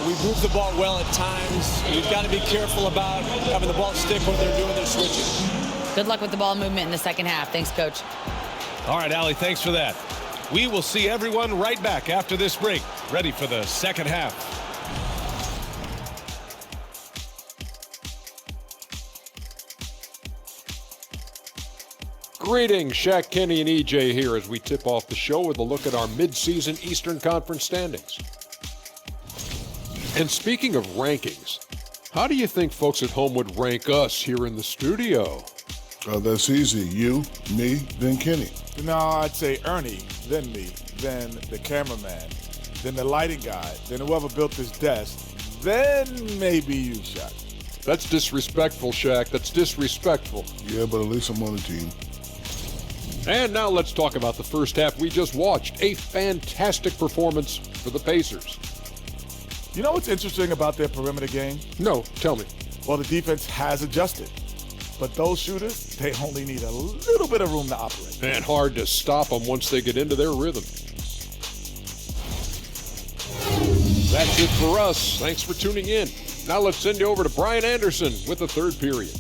We moved the ball well at times. You've got to be careful about having the ball stick when they're doing their switching. Good luck with the ball movement in the second half. Thanks, Coach. All right, Allie, thanks for that. We will see everyone right back after this break, ready for the second half. Greetings, Shaq, Kenny, and EJ here as we tip off the show with a look at our mid-season Eastern Conference standings. And speaking of rankings, how do you think folks at home would rank us here in the studio? That's easy. You, me, then Kenny. No, I'd say Ernie, then me, then the cameraman, then the lighting guy, then whoever built this desk, then maybe you, Shaq. That's disrespectful, Shaq. That's disrespectful. Yeah, but at least I'm on the team. And now let's talk about the first half we just watched. A fantastic performance for the Pacers. You know what's interesting about their perimeter game? No, tell me. Well, the defense has adjusted. But those shooters, they only need a little bit of room to operate. And hard to stop them once they get into their rhythm. That's it for us. Thanks for tuning in. Now let's send you over to Brian Anderson with the third period.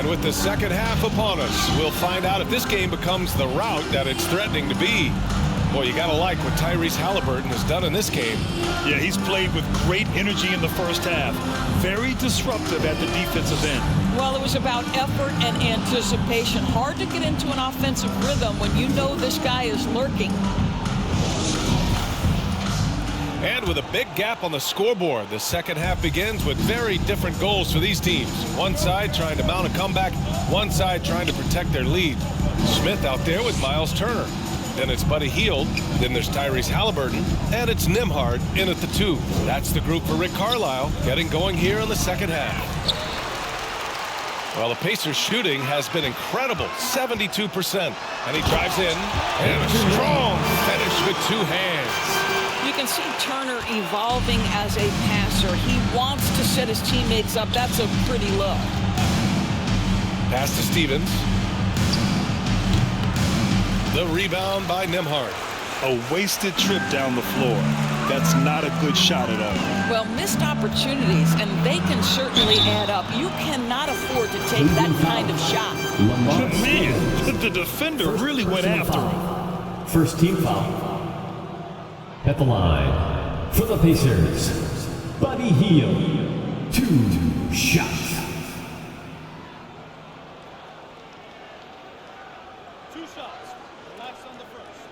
With the second half upon us, we'll find out if this game becomes the rout that it's threatening to be. Boy, you gotta like what Tyrese Halliburton has done in this game. Yeah, he's played with great energy in the first half. Very disruptive at the defensive end. Well, it was about effort and anticipation. Hard to get into an offensive rhythm when you know this guy is lurking. And with a big gap on the scoreboard, the second half begins with very different goals for these teams. One side trying to mount a comeback, one side trying to protect their lead. Smith out there with Miles Turner. Then it's Buddy Hield, then there's Tyrese Halliburton, and it's Nembhard in at the 2. That's the group for Rick Carlisle, getting going here in the second half. Well, the Pacers' shooting has been incredible, 72%. And he drives in, and a strong finish with two hands. You can see Turner evolving as a passer. He wants to set his teammates up. That's a pretty look. Pass to Stevens. The rebound by Nembhard. A wasted trip down the floor. That's not a good shot at all. Well, missed opportunities, and they can certainly add up. You cannot afford to take that kind of shot. Man, the defender really went after him. First team foul. At the line, for the Pacers, Buddy Hield, 2 shots. 2 shots. Relax on the first.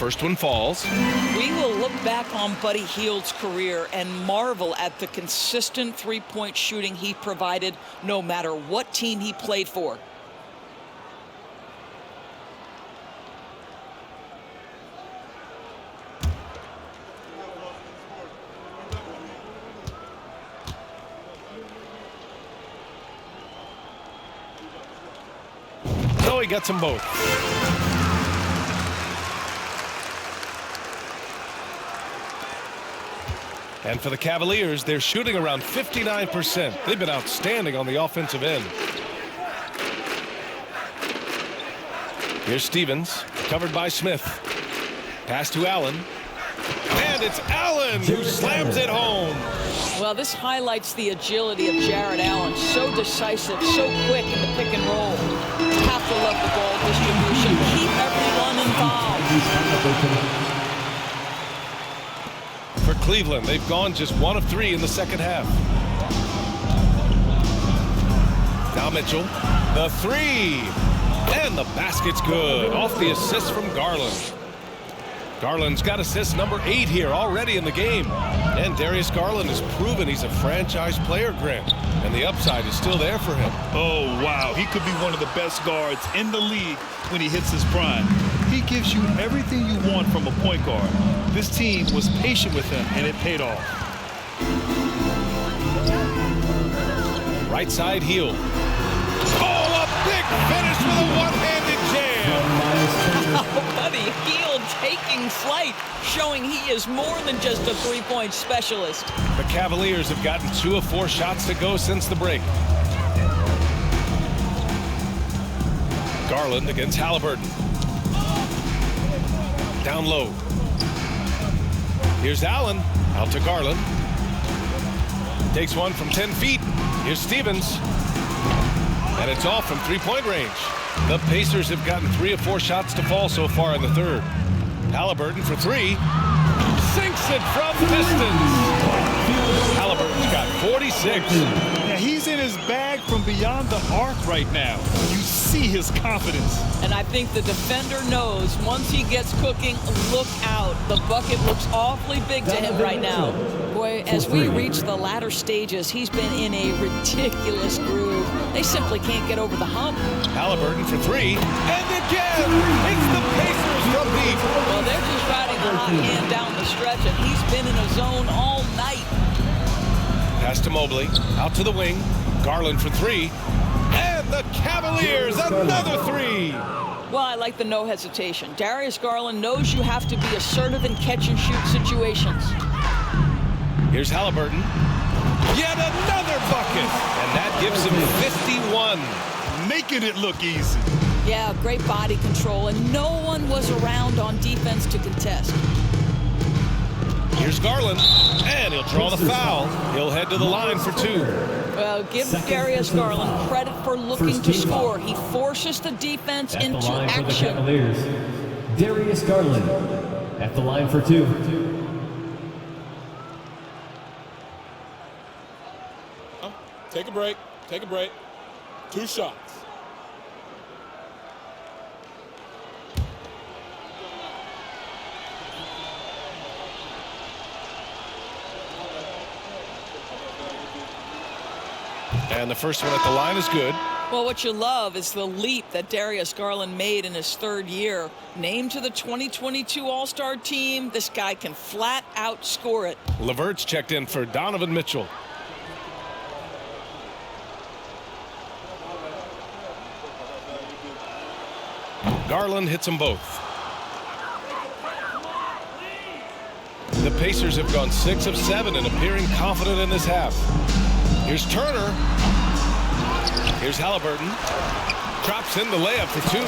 first one falls. We will look back on Buddy Hield's career and marvel at the consistent three-point shooting he provided no matter what team he played for. So he gets them both. And for the Cavaliers, they're shooting around 59%. They've been outstanding on the offensive end. Here's Stevens, covered by Smith. Pass to Allen. And it's Allen who slams it home. Well, this highlights the agility of Jared Allen. So decisive, so quick in the pick and roll. Have to love the ball distribution. Keep everyone involved. For Cleveland, they've gone just 1 of 3 in the second half. Now Mitchell, the 3. And the basket's good. Off the assist from Garland. Garland's got assist number 8 here already in the game. And Darius Garland has proven he's a franchise player, Grant. And the upside is still there for him. Oh, wow. He could be one of the best guards in the league when he hits his prime. He gives you everything you want from a point guard. This team was patient with him, and it paid off. Right side Hield. Oh, a big finish with a one-handed jam. Buddy Hield taking flight, showing he is more than just a three-point specialist. The Cavaliers have gotten 2 of 4 shots to go since the break. Garland against Halliburton. Down low. Here's Allen. Out to Garland. Takes one from 10 feet. Here's Stevens. And it's off from three-point range. The Pacers have gotten 3 of 4 shots to fall so far in the third. Halliburton for 3. Sinks it from distance. Halliburton's got 46. Yeah, he's in his bag from beyond the arc right now. You see his confidence. And I think the defender knows once he gets cooking, look out. The bucket looks awfully big to him right now. Boy, as we reach the latter stages, he's been in a ridiculous groove. They simply can't get over the hump. Halliburton for 3. And again, it's the Pacers from deep. Well, they're just riding the hot hand down the stretch, and he's been in a zone all night. Pass to Mobley. Out to the wing. Garland for 3. And the Cavaliers, another 3. Well, I like the no hesitation. Darius Garland knows you have to be assertive in catch-and-shoot situations. Here's Halliburton. Yet another bucket. And that gives him 51. Making it look easy. Yeah, great body control, and no one was around on defense to contest. Here's Garland, and he'll draw the foul. He'll head to the line for 2. Well, give Darius Garland credit for looking to score. He forces the defense into action. For the Cavaliers, Darius Garland at the line for 2. Take a break. Take a break. 2 shots. And the first one at the line is good. Well, what you love is the leap that Darius Garland made in his 3rd year. Named to the 2022 All-Star team, this guy can flat out score it. LeVert's checked in for Donovan Mitchell. Garland hits them both. The Pacers have gone 6 of 7 and appearing confident in this half. Here's Turner. Here's Halliburton. Drops in the layup for 2.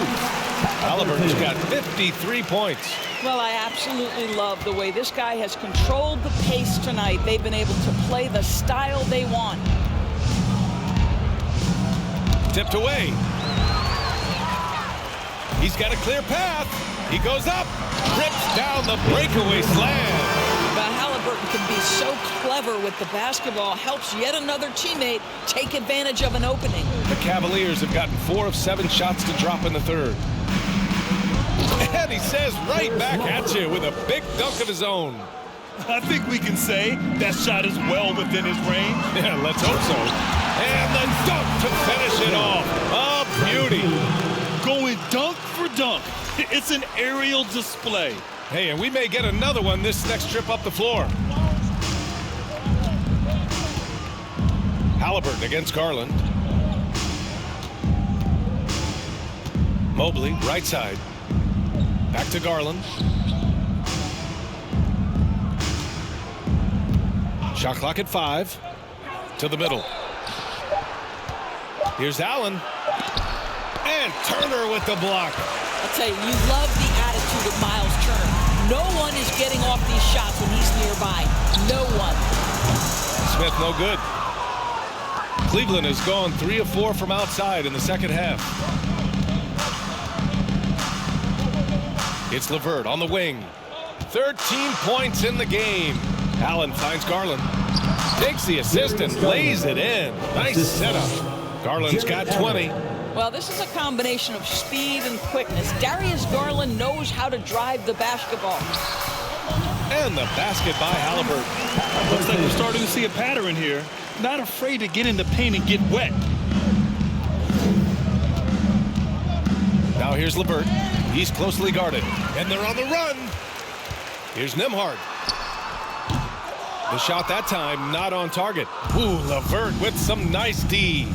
Halliburton's got 53 points. Well, I absolutely love the way this guy has controlled the pace tonight. They've been able to play the style they want. Tipped away. He's got a clear path. He goes up. Rips down the breakaway slam. But Halliburton can be so clever with the basketball. Helps yet another teammate take advantage of an opening. The Cavaliers have gotten 4 of 7 shots to drop in the third. And he says right back at you with a big dunk of his own. I think we can say that shot is well within his range. Yeah, let's hope so. And the dunk to finish it off. A beauty. Going dunk for dunk. It's an aerial display. Hey, and we may get another one this next trip up the floor. Halliburton against Garland. Mobley, right side. Back to Garland. Shot clock at 5. To the middle. Here's Allen. And Turner with the block. I'll tell you, you love the attitude of Miles Turner. No one is getting off these shots when he's nearby. No one. Smith no good. Cleveland has gone 3 of 4 from outside in the second half. It's LeVert on the wing. 13 points in the game. Allen finds Garland. Takes the assist and lays it in. Nice setup. Garland's got 20. Well, this is a combination of speed and quickness. Darius Garland knows how to drive the basketball. And the basket by Halliburton. Looks like we're starting to see a pattern here. Not afraid to get in the paint and get wet. Now here's LeVert. He's closely guarded. And they're on the run. Here's Nembhard. The shot that time not on target. Ooh, LeVert with some nice D.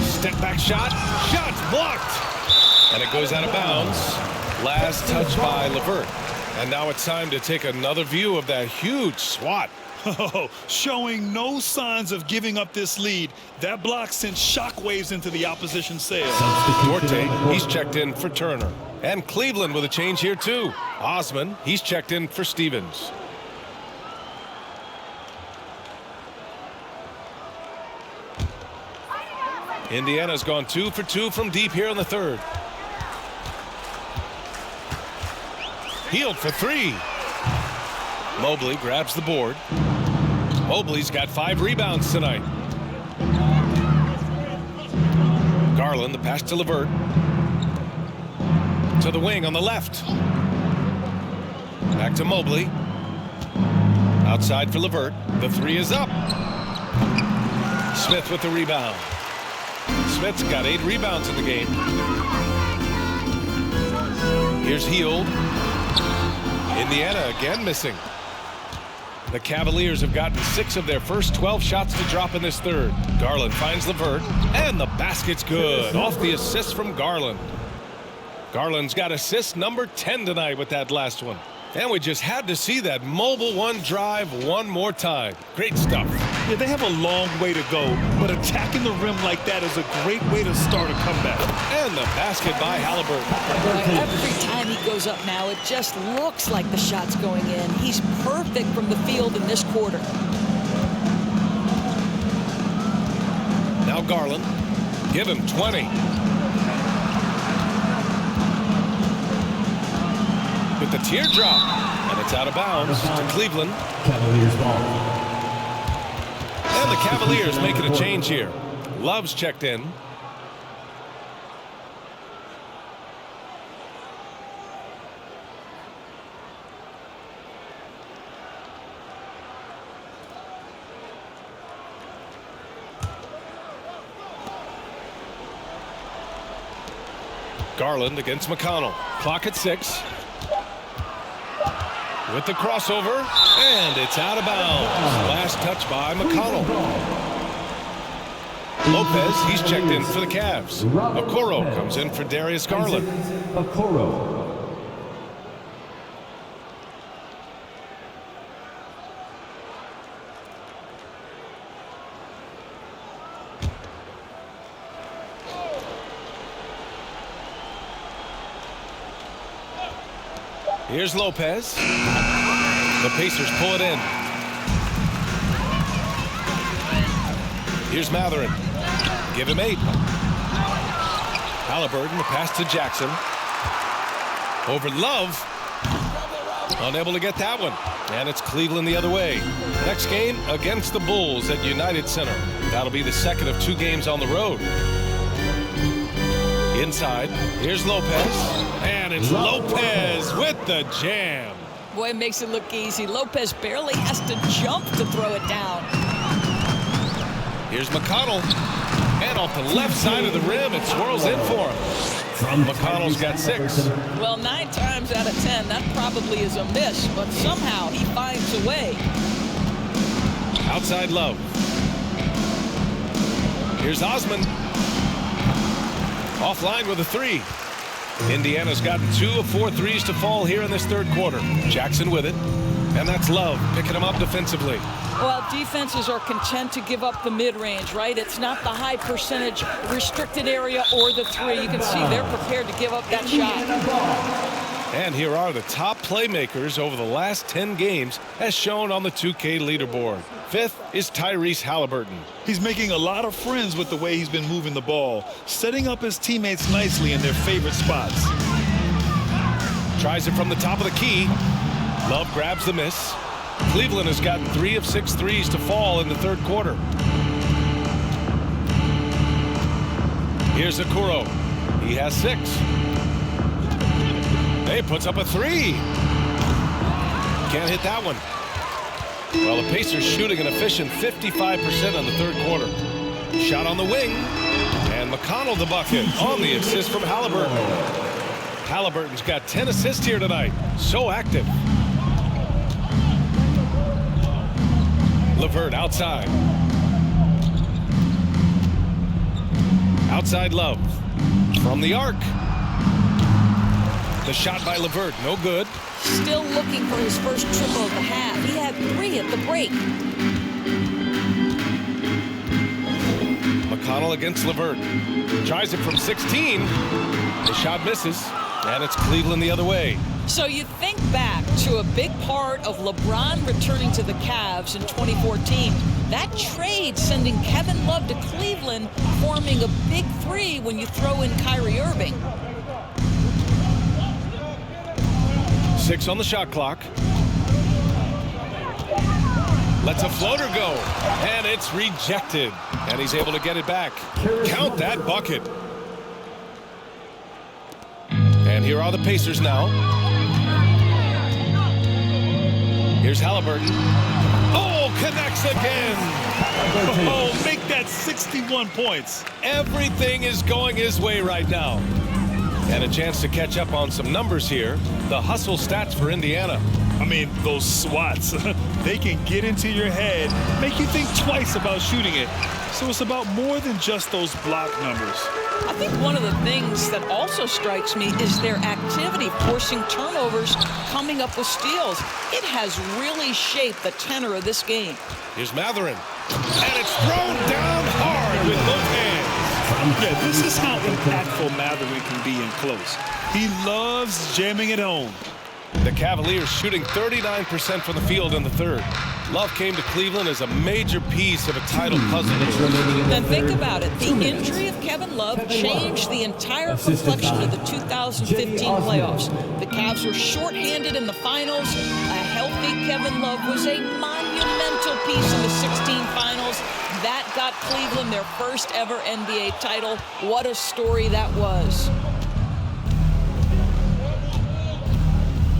Step back shot. Shot's blocked. And it goes out of bounds. Last touch by LeVert. And now it's time to take another view of that huge swat. Oh, showing no signs of giving up this lead. That block sent shockwaves into the opposition sail. Duarte, he's checked in for Turner. And Cleveland with a change here too. Osman, he's checked in for Stevens. Indiana's gone 2 for 2 from deep here in the third. Healed for 3. Mobley grabs the board. Mobley's got 5 rebounds tonight. Garland, the pass to LeVert. To the wing on the left. Back to Mobley. Outside for LeVert. The 3 is up. Smith with the rebound. Smith's got 8 rebounds in the game. Here's Hield. Indiana again missing. The Cavaliers have gotten 6 of their first 12 shots to drop in this third. Garland finds LeVert, and the basket's good. Off the assist from Garland. Garland's got assist number 10 tonight with that last one. And we just had to see that mobile one drive one more time. Great stuff. Yeah, they have a long way to go, but attacking the rim like that is a great way to start a comeback. And the basket by Halliburton. Every time he goes up now, it just looks like the shot's going in. He's perfect from the field in this quarter. Now Garland. Give him 20. With the teardrop, and it's out of bounds to Cleveland. Cavaliers ball. And the Cavaliers making a change here. Love's checked in. Garland against McConnell. Clock at 6. With the crossover, and it's out of bounds. Last touch by McConnell. Lopez, he's checked in for the Cavs. Okoro comes in for Darius Garland. Okoro. Here's Lopez. The Pacers pull it in. Here's Matherin. Give him 8. Halliburton, the pass to Jackson. Over Love. Unable to get that one. And it's Cleveland the other way. Next game against the Bulls at United Center. That'll be the second of 2 games on the road. Inside, here's Lopez. And it's Lopez with the jam. Boy, it makes it look easy. Lopez barely has to jump to throw it down. Here's McConnell. And off the left side of the rim, it swirls in for him. McConnell's got 6. Well, 9 times out of 10, that probably is a miss, but somehow he finds a way. Outside Love. Here's Osman. Offline with a 3. Indiana's gotten 2 of 4 threes to fall here in this third quarter. Jackson with it. And that's Love picking him up defensively. Well, defenses are content to give up the mid-range, right? It's not the high percentage restricted area or the 3. You can see they're prepared to give up that shot. And here are the top playmakers over the last 10 games as shown on the 2K leaderboard. 5th is Tyrese Halliburton. He's making a lot of friends with the way he's been moving the ball, setting up his teammates nicely in their favorite spots. Tries it from the top of the key. Love grabs the miss. Cleveland has gotten 3 of 6 threes to fall in the third quarter. Here's Okoro. He has 6. He puts up a 3. Can't hit that one. Well, the Pacers shooting an efficient 55% on the third quarter. Shot on the wing. And McConnell the bucket on the assist from Halliburton. Halliburton's got 10 assists here tonight. So active. LeVert outside. Outside Love. From the arc. The shot by LeVert, no good. Still looking for his first triple of the half. He had 3 at the break. McConnell against LeVert. Tries it from 16. The shot misses. And it's Cleveland the other way. So you think back to a big part of LeBron returning to the Cavs in 2014. That trade sending Kevin Love to Cleveland, forming a big 3 when you throw in Kyrie Irving. 6 on the shot clock. Lets a floater go. And it's rejected. And he's able to get it back. Count that bucket. And here are the Pacers now. Here's Halliburton. Oh, connects again. Oh, make that 61 points. Everything is going his way right now. And a chance to catch up on some numbers here. The hustle stats for Indiana. I mean, those swats, they can get into your head, make you think twice about shooting it. So it's about more than just those block numbers. I think one of the things that also strikes me is their activity, forcing turnovers, coming up with steals. It has really shaped the tenor of this game. Here's Matherin. And it's thrown down hard with both hands. Yeah, this is how impactful Matherin can be in close. He loves jamming it home. The Cavaliers shooting 39% from the field in the third. Love came to Cleveland as a major piece of a title puzzle. Then think about it. The injury of Kevin Love changed the entire complexion of the 2015 playoffs. The Cavs were shorthanded in the finals. A healthy Kevin Love was a monumental piece in the 16 finals. That got Cleveland their first ever NBA title. What a story that was.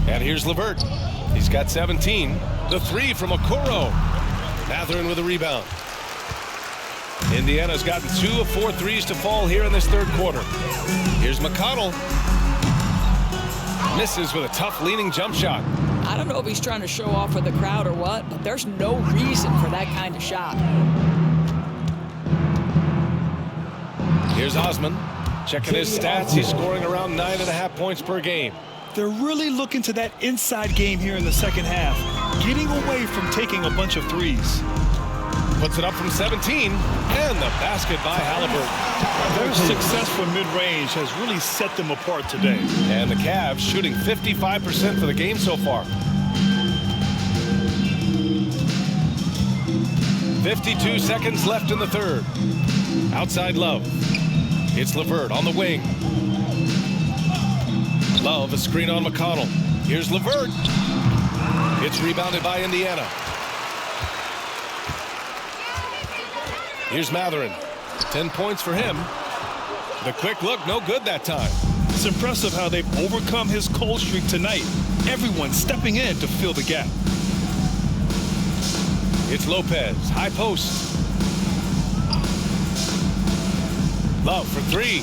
And here's LeVert. He's got 17. The 3 from Okoro. Matherin with a rebound. Indiana's gotten 2 of 4 threes to fall here in this third quarter. Here's McConnell. Misses with a tough leaning jump shot. I don't know if he's trying to show off for the crowd or what, but there's no reason for that kind of shot. Here's Osman. Checking his stats. He's scoring around 9.5 points per game. They're really looking to that inside game here in the second half, getting away from taking a bunch of threes. Puts it up from 17, and the basket by Halliburton. Their success from mid-range has really set them apart today. And the Cavs shooting 55% for the game so far. 52 seconds left in the third. Outside Love. It's LeVert on the wing. Love, a screen on McConnell. Here's LeVert. It's rebounded by Indiana. Here's Matherin. 10 points for him. The quick look, no good that time. It's impressive how they've overcome his cold streak tonight. Everyone stepping in to fill the gap. It's Lopez, high post. Love for three.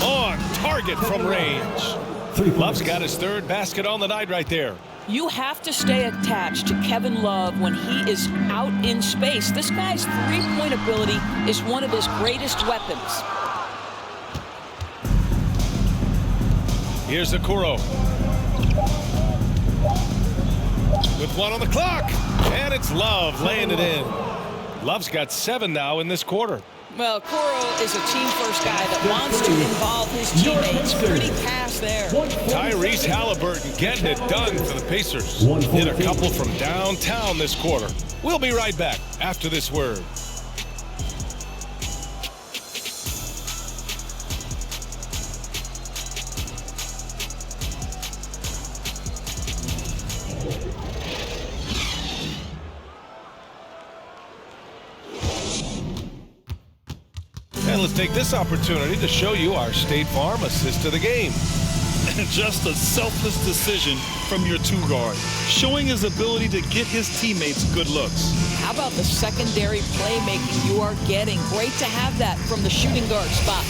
On target from range. Love's got his third basket on the night right there. You have to stay attached to Kevin Love when he is out in space. This guy's three-point ability is one of his greatest weapons. Here's Okoro. With one on the clock. And it's Love laying it in. Love's got 7 now in this quarter. Well, Okoro is a team-first guy that wants to involve his teammates. Pretty pass there. Tyrese Halliburton getting it done for the Pacers. Hit a couple from downtown this quarter. We'll be right back after this word. And let's take this opportunity to show you our State Farm assist to the game. Just a selfless decision from your two-guard, showing his ability to get his teammates good looks. How about the secondary playmaking you are getting? Great to have that from the shooting guard spot.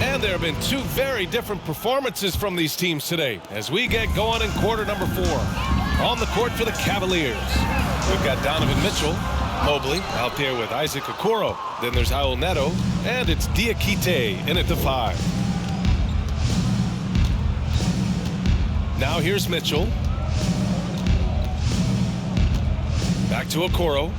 And there have been 2 very different performances from these teams today as we get going in quarter number 4. On the court for the Cavaliers, we've got Donovan Mitchell, Mobley out there with Isaac Okoro. Then there's Raul Neto, and it's Diakite in at the 5. Now here's Mitchell. Back to Okoro.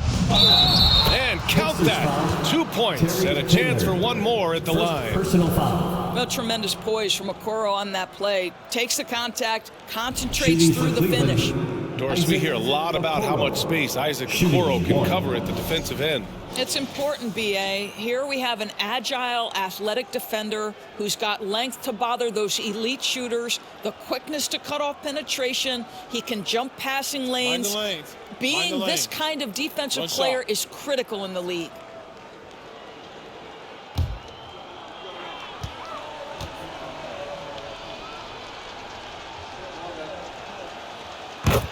And count that. 2 points and a chance for one more at the line. Personal foul. Well, tremendous poise from Okoro on that play. Takes the contact, concentrates through the finish. Doris, we hear a lot about how much space Isaac Okoro can cover at the defensive end. It's important, B.A. Here we have an agile, athletic defender who's got length to bother those elite shooters, the quickness to cut off penetration. He can jump passing lanes. Being this kind of defensive player is critical in the league.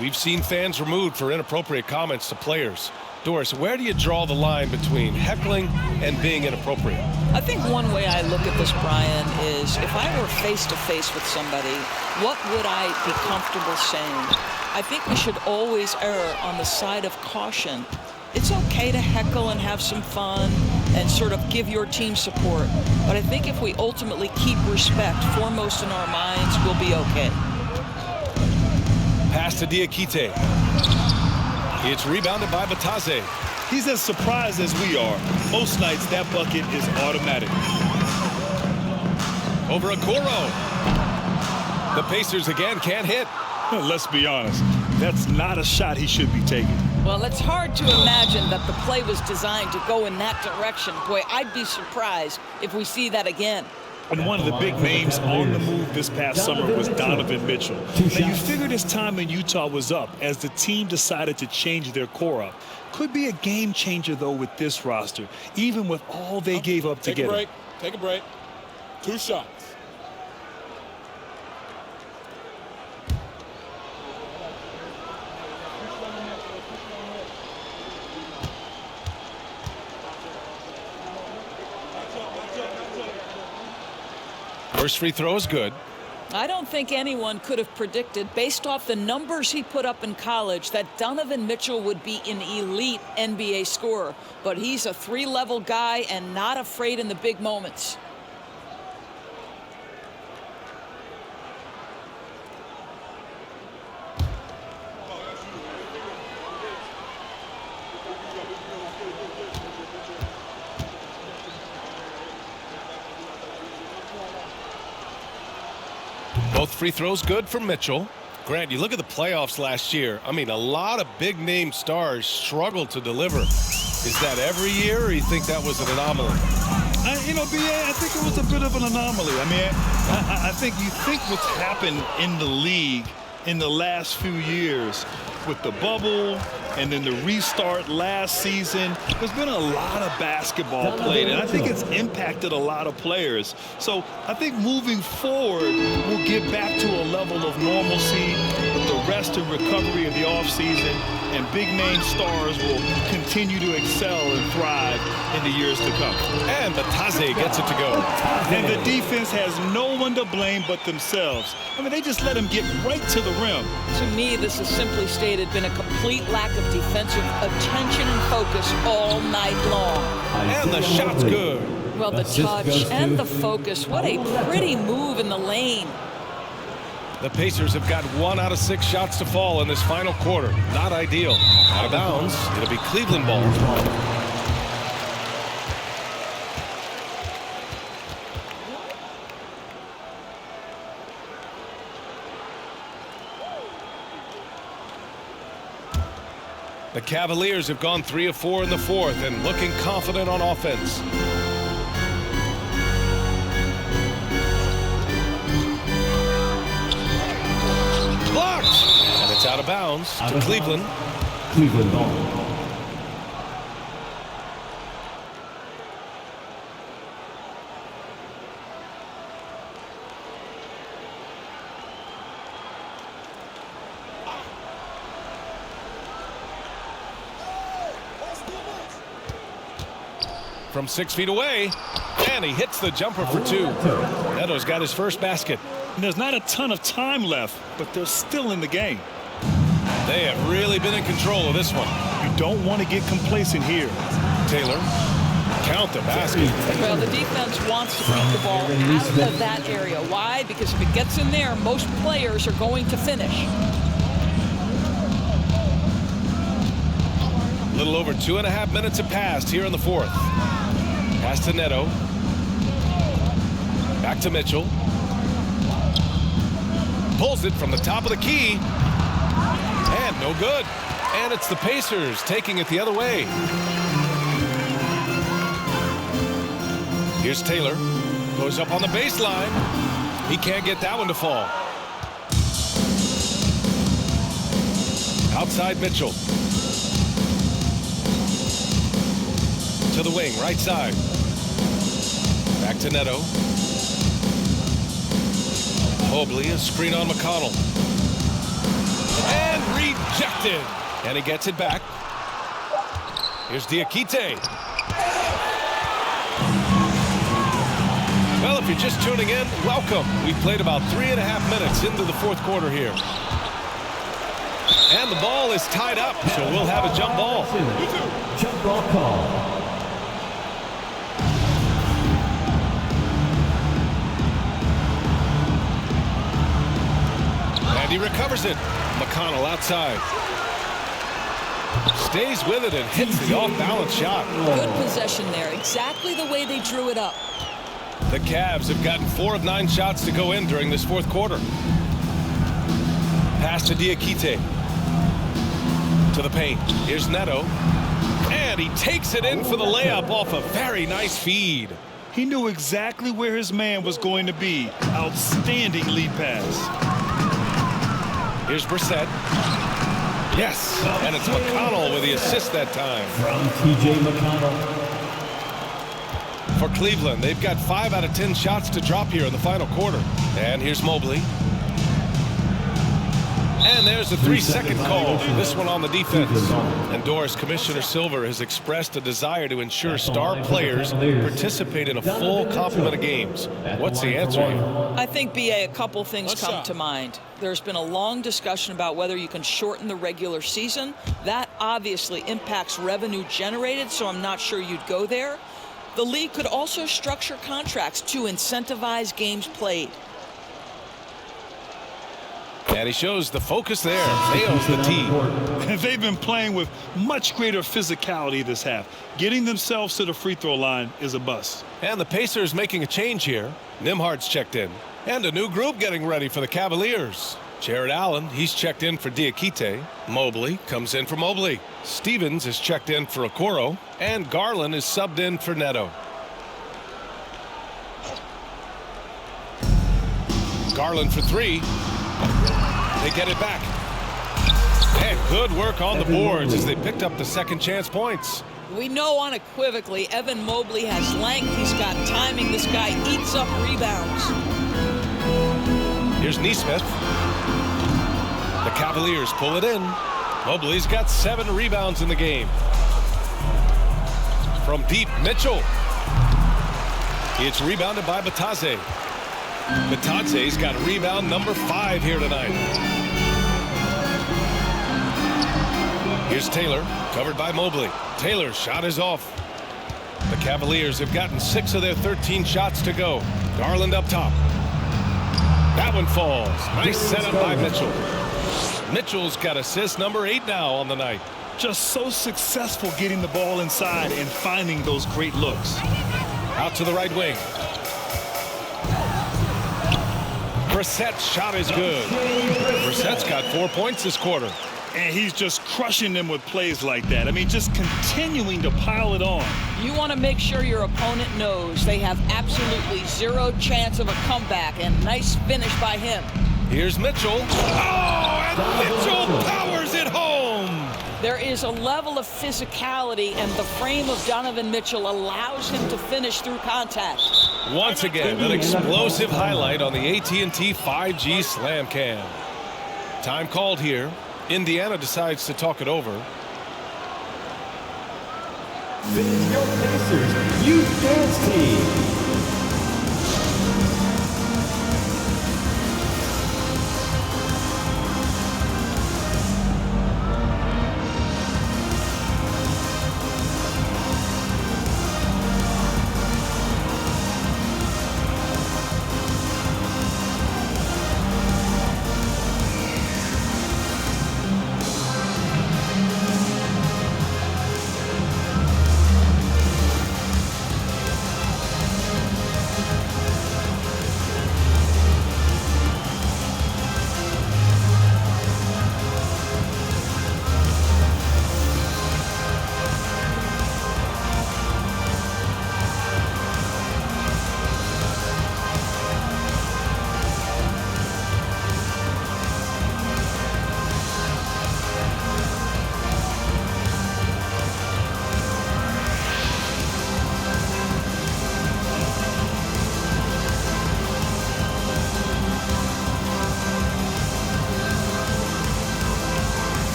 We've seen fans removed for inappropriate comments to players. Doris, where do you draw the line between heckling and being inappropriate? I think one way I look at this, Brian, is if I were face-to-face with somebody, what would I be comfortable saying? I think we should always err on the side of caution. It's okay to heckle and have some fun and sort of give your team support. But I think if we ultimately keep respect foremost in our minds, we'll be okay. Pass to Diakite. It's rebounded by Batase. He's as surprised as we are. Most nights, that bucket is automatic. Over Okoro. The Pacers again can't hit. Let's be honest, that's not a shot he should be taking. Well, it's hard to imagine that the play was designed to go in that direction. Boy, I'd be surprised if we see that again. And one of the big names on the move this past summer was Donovan Mitchell. Now, you figured his time in Utah was up as the team decided to change their core up. Could be a game changer, though, with this roster, even with all they gave up to get him. Take a break. 2 shots. First free throw is good. I don't think anyone could have predicted, based off the numbers he put up in college, that Donovan Mitchell would be an elite NBA scorer. But he's a 3-level guy and not afraid in the big moments. Both free throws good for Mitchell. Grant, you look at the playoffs last year. I mean, a lot of big-name stars struggled to deliver. Is that every year, or you think that was an anomaly? BA, I think it was a bit of an anomaly. I mean, I think what's happened in the league in the last few years with the bubble and then the restart last season, there's been a lot of basketball played, and I think it's impacted a lot of players. So I think moving forward, we'll get back to a level of normalcy with the rest and recovery of the offseason, and big-name stars will continue to excel and thrive in the years to come. And Batase gets it to go. And the defense has no one to blame but themselves. I mean, they just let him get right to the rim. To me, this is simply stated been a complete lack of defensive attention and focus all night long. And the shot's good. Well, the touch and the focus, what a pretty move in the lane. The Pacers have got 1 out of 6 shots to fall in this final quarter. Not ideal. Out of bounds. It'll be Cleveland ball. The Cavaliers have gone 3 of 4 in the fourth and looking confident on offense. Blocked! And it's out of bounds to Cleveland. Cleveland ball. From 6 feet away, and he hits the jumper for 2. Neto's got his first basket. And there's not a ton of time left, but they're still in the game. They have really been in control of this one. You don't want to get complacent here. Taylor, count the basket. Well, the defense wants to keep the ball out of that area. Why? Because if it gets in there, most players are going to finish. A little over 2.5 minutes have passed here in the fourth. Pass to Neto. Back to Mitchell. Pulls it from the top of the key. And no good. And it's the Pacers taking it the other way. Here's Taylor. Goes up on the baseline. He can't get that one to fall. Outside Mitchell. To the wing, right side. Back to Neto. Mobley, a screen on McConnell. And rejected. And he gets it back. Here's Diakite. Well, if you're just tuning in, welcome. We've played about 3.5 minutes into the fourth quarter here. And the ball is tied up, so we'll have a jump ball. Jump ball call. And he recovers it. McConnell outside. Stays with it and hits the off-balance shot. Good possession there. Exactly the way they drew it up. The Cavs have gotten 4 of 9 shots to go in during this fourth quarter. Pass to Diakite. To the paint. Here's Neto. And he takes it in for the layup off a very nice feed. He knew exactly where his man was going to be. Outstanding lead pass. Here's Brissett. Yes, and it's McConnell with the assist that time. From T.J. McConnell. For Cleveland, they've got 5 out of 10 shots to drop here in the final quarter. And here's Mobley. And there's a 3-second call. This one on the defense. And Doris, Commissioner Silver has expressed a desire to ensure star players participate in a full complement of games. What's the answer here? I think, BA, a couple things come to mind. There's been a long discussion about whether you can shorten the regular season. That obviously impacts revenue generated, so I'm not sure you'd go there. The league could also structure contracts to incentivize games played. And he shows the focus there. Nails the tee. And they've been playing with much greater physicality this half. Getting themselves to the free throw line is a bust. And the Pacers making a change here. Nembhard's checked in. And a new group getting ready for the Cavaliers. Jared Allen, he's checked in for Diakite. Mobley comes in for Mobley. Stevens is checked in for Okoro. And Garland is subbed in for Neto. Garland for three. They get it back. And good work on the boards as they picked up the second chance points. We know unequivocally Evan Mobley has length. He's got timing. This guy eats up rebounds. Here's Nesmith. The Cavaliers pull it in. Mobley's got 7 rebounds in the game. From deep, Mitchell. It's rebounded by Batadze. Batadze's got rebound number 5 here tonight. Here's Taylor, covered by Mobley. Taylor's shot is off. The Cavaliers have gotten 6 of their 13 shots to go. Garland up top. That one falls. Nice setup by Mitchell. Mitchell's got assist number 8 now on the night. Just so successful getting the ball inside and finding those great looks. Out to the right wing. Brissett's shot is good. Brissett's got 4 points this quarter. And he's just crushing them with plays like that. I mean, just continuing to pile it on. You want to make sure your opponent knows they have absolutely 0 chance of a comeback, and nice finish by him. Here's Mitchell. Oh, and Mitchell powers it home. There is a level of physicality, and the frame of Donovan Mitchell allows him to finish through contact. Once again, an explosive highlight on the AT&T 5G Slam Cam. Time called here. Indiana decides to talk it over. This is your Pacers Youth Dance Team.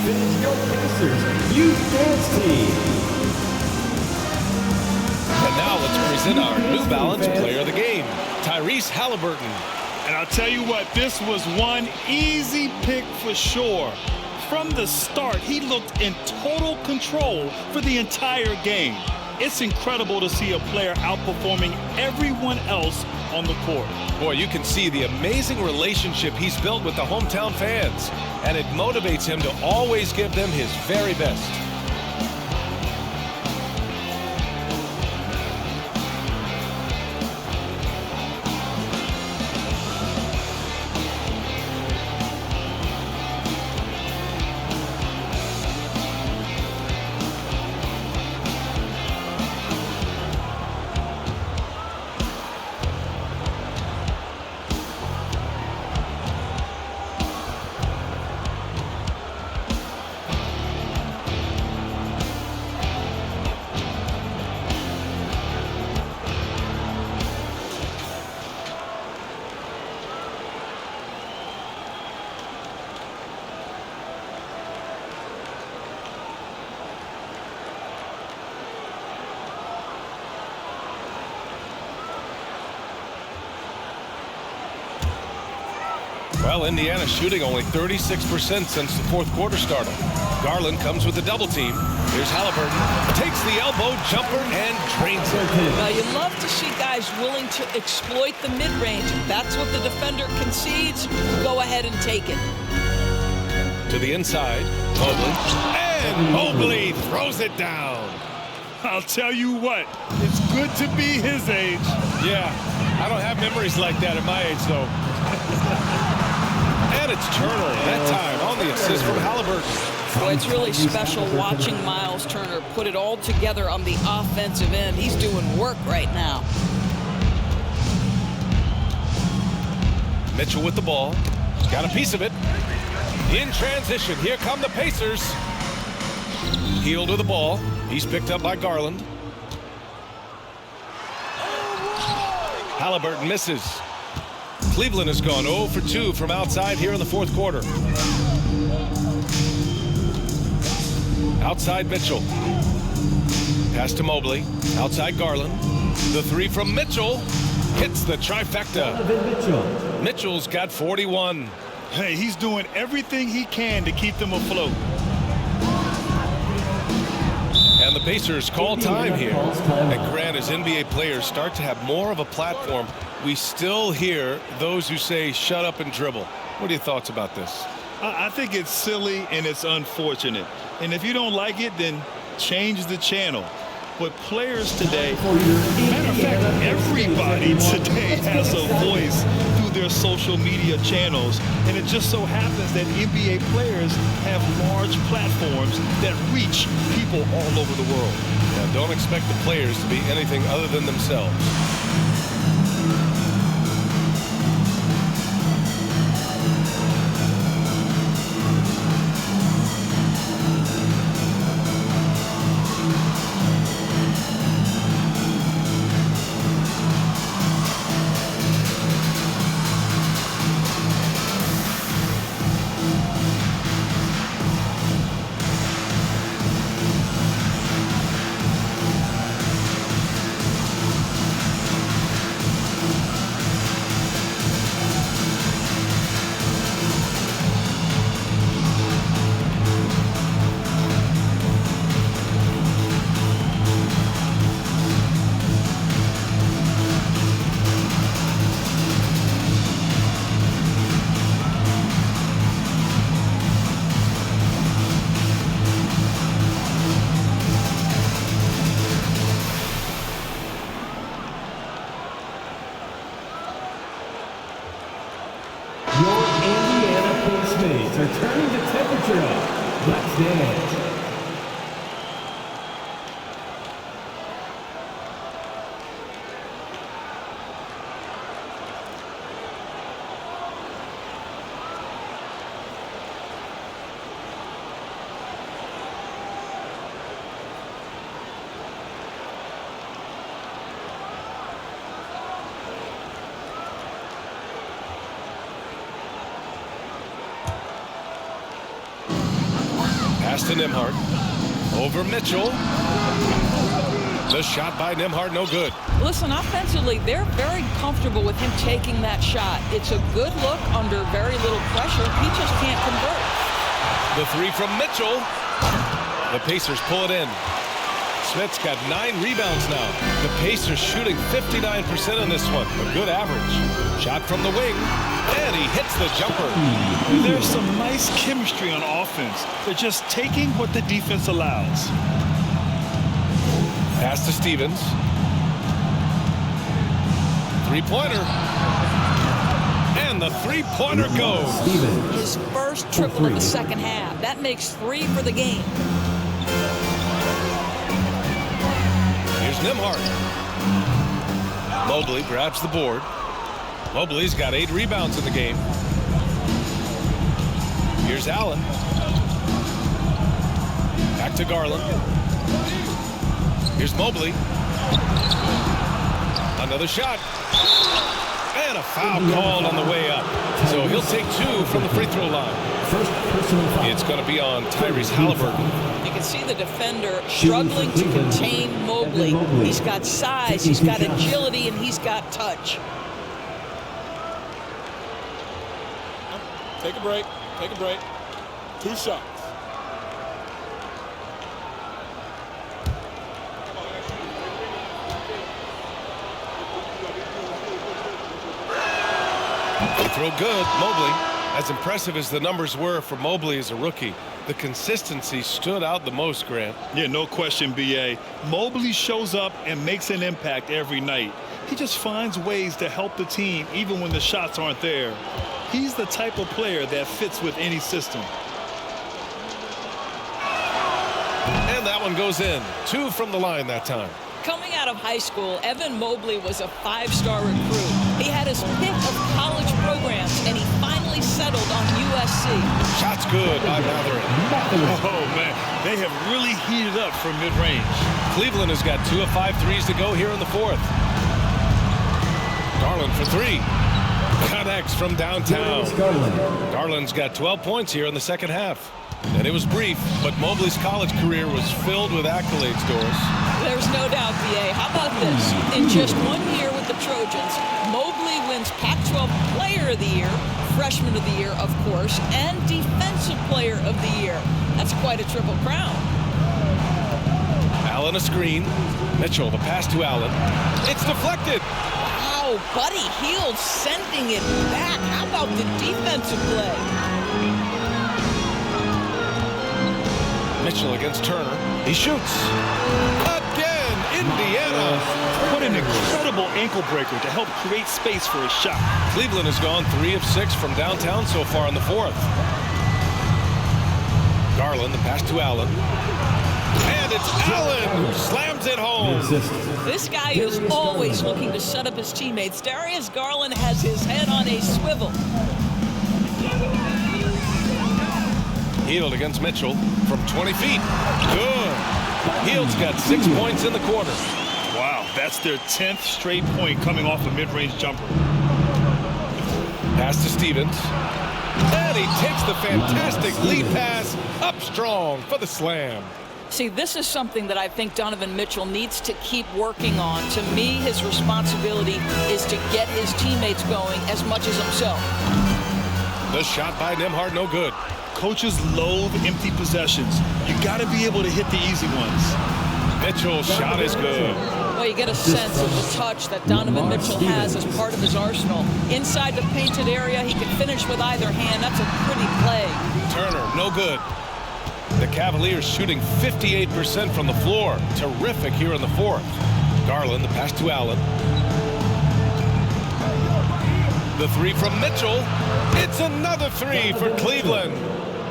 This is your Pacers Youth Dance Team. And now let's present our New Balance Player of the Game, Tyrese Halliburton. And I'll tell you what, this was one easy pick for sure. From the start, he looked in total control for the entire game. It's incredible to see a player outperforming everyone else on the court. Boy, you can see the amazing relationship he's built with the hometown fans, and it motivates him to always give them his very best. Well, Indiana shooting only 36% since the fourth quarter started. Garland comes with the double team. Here's Halliburton. Takes the elbow jumper and drains it. Now, you love to see guys willing to exploit the mid-range. That's what the defender concedes. Go ahead and take it. To the inside, Mobley. And Mobley throws it down. I'll tell you what, it's good to be his age. Yeah, I don't have memories like that at my age, though. And it's Turner, that time on the assist from Halliburton. Well, it's really special watching Miles Turner put it all together on the offensive end. He's doing work right now. Mitchell with the ball. Got a piece of it. In transition, here come the Pacers. Hield with the ball. He's picked up by Garland. Halliburton misses. Cleveland has gone 0 for 2 from outside here in the fourth quarter. Outside Mitchell. Pass to Mobley. Outside Garland. The three from Mitchell. Hits the trifecta. Mitchell's got 41. Hey, he's doing everything he can to keep them afloat. And the Pacers call time here. And Grant, as NBA players start to have more of a platform, we still hear those who say shut up and dribble. What are your thoughts about this? I think it's silly and it's unfortunate. And if you don't like it, then change the channel. But players today, matter of fact, everybody today has a voice through their social media channels. And it just so happens that NBA players have large platforms that reach people all over the world. Now, don't expect the players to be anything other than themselves. Are turning the temperature up. Let's dance. Pass to Nembhard. Over Mitchell. The shot by Nembhard, no good. Listen, offensively, they're very comfortable with him taking that shot. It's a good look under very little pressure. He just can't convert. The three from Mitchell. The Pacers pull it in. Smith's got 9 rebounds now. The Pacers shooting 59% on this one. A good average. Shot from the wing. And he hits the jumper. There's some nice chemistry on offense. They're just taking what the defense allows. Pass to Stevens. Three-pointer. And the three-pointer goes. His first triple in the second half. That makes 3 for the game. Here's Nembhard. Mobley grabs the board. Mobley's got 8 rebounds in the game. Here's Allen. Back to Garland. Here's Mobley. Another shot. And a foul called on the way up. So he'll take 2 from the free throw line. It's going to be on Tyrese Halliburton. You can see the defender struggling to contain Mobley. He's got size, he's got agility, and he's got touch. Take a break. Take a break. 2 shots. They throw good. Mobley. As impressive as the numbers were for Mobley as a rookie, the consistency stood out the most, Grant. Yeah, no question, B.A. Mobley shows up and makes an impact every night. He just finds ways to help the team even when the shots aren't there. He's the type of player that fits with any system. one goes in. 2 from the line that time. Coming out of high school, Evan Mobley was a 5-star recruit. He had his pick of college programs, and he finally settled on USC. Shot's good by Matherin. Oh, man. They have really heated up from mid-range. Cleveland has got 2 of 5 threes to go here in the 4th. Garland for 3. Connects from downtown. Garland's got 12 points here in the second half. And it was brief, but Mobley's college career was filled with accolades, Doris. There's no doubt, BA. How about this? In just 1 year with the Trojans, Mobley wins Pac-12 Player of the Year, Freshman of the Year, of course, and Defensive Player of the Year. That's quite a triple crown. Allen a screen. Mitchell, the pass to Allen. It's deflected. Wow, Buddy Hield sending it back. How about the defensive play? Mitchell against Turner. He shoots. Again, Indiana. What an incredible ankle breaker to help create space for his shot. Cleveland has gone 3 of 6 from downtown so far in the 4th. Garland, the pass to Allen. And it's Allen who slams it home. This guy is always looking to set up his teammates. Darius Garland has his head on a swivel. Hield against Mitchell from 20 feet. Good. Hield's got 6 points in the quarter. Wow, that's their 10th straight point coming off a mid-range jumper. Pass to Stevens. And he takes the fantastic lead pass up strong for the slam. See, this is something that I think Donovan Mitchell needs to keep working on. To me, his responsibility is to get his teammates going as much as himself. The shot by Nembhard, no good. Coaches loathe empty possessions. You got to be able to hit the easy ones. Mitchell's shot is good. Well, you get a sense of the touch that Donovan Mitchell has as part of his arsenal. Inside the painted area, he can finish with either hand. That's a pretty play. Turner, no good. The Cavaliers shooting 58% from the floor. Terrific here in the 4th. Garland, the pass to Allen. The 3 from Mitchell. It's another 3 for Cleveland.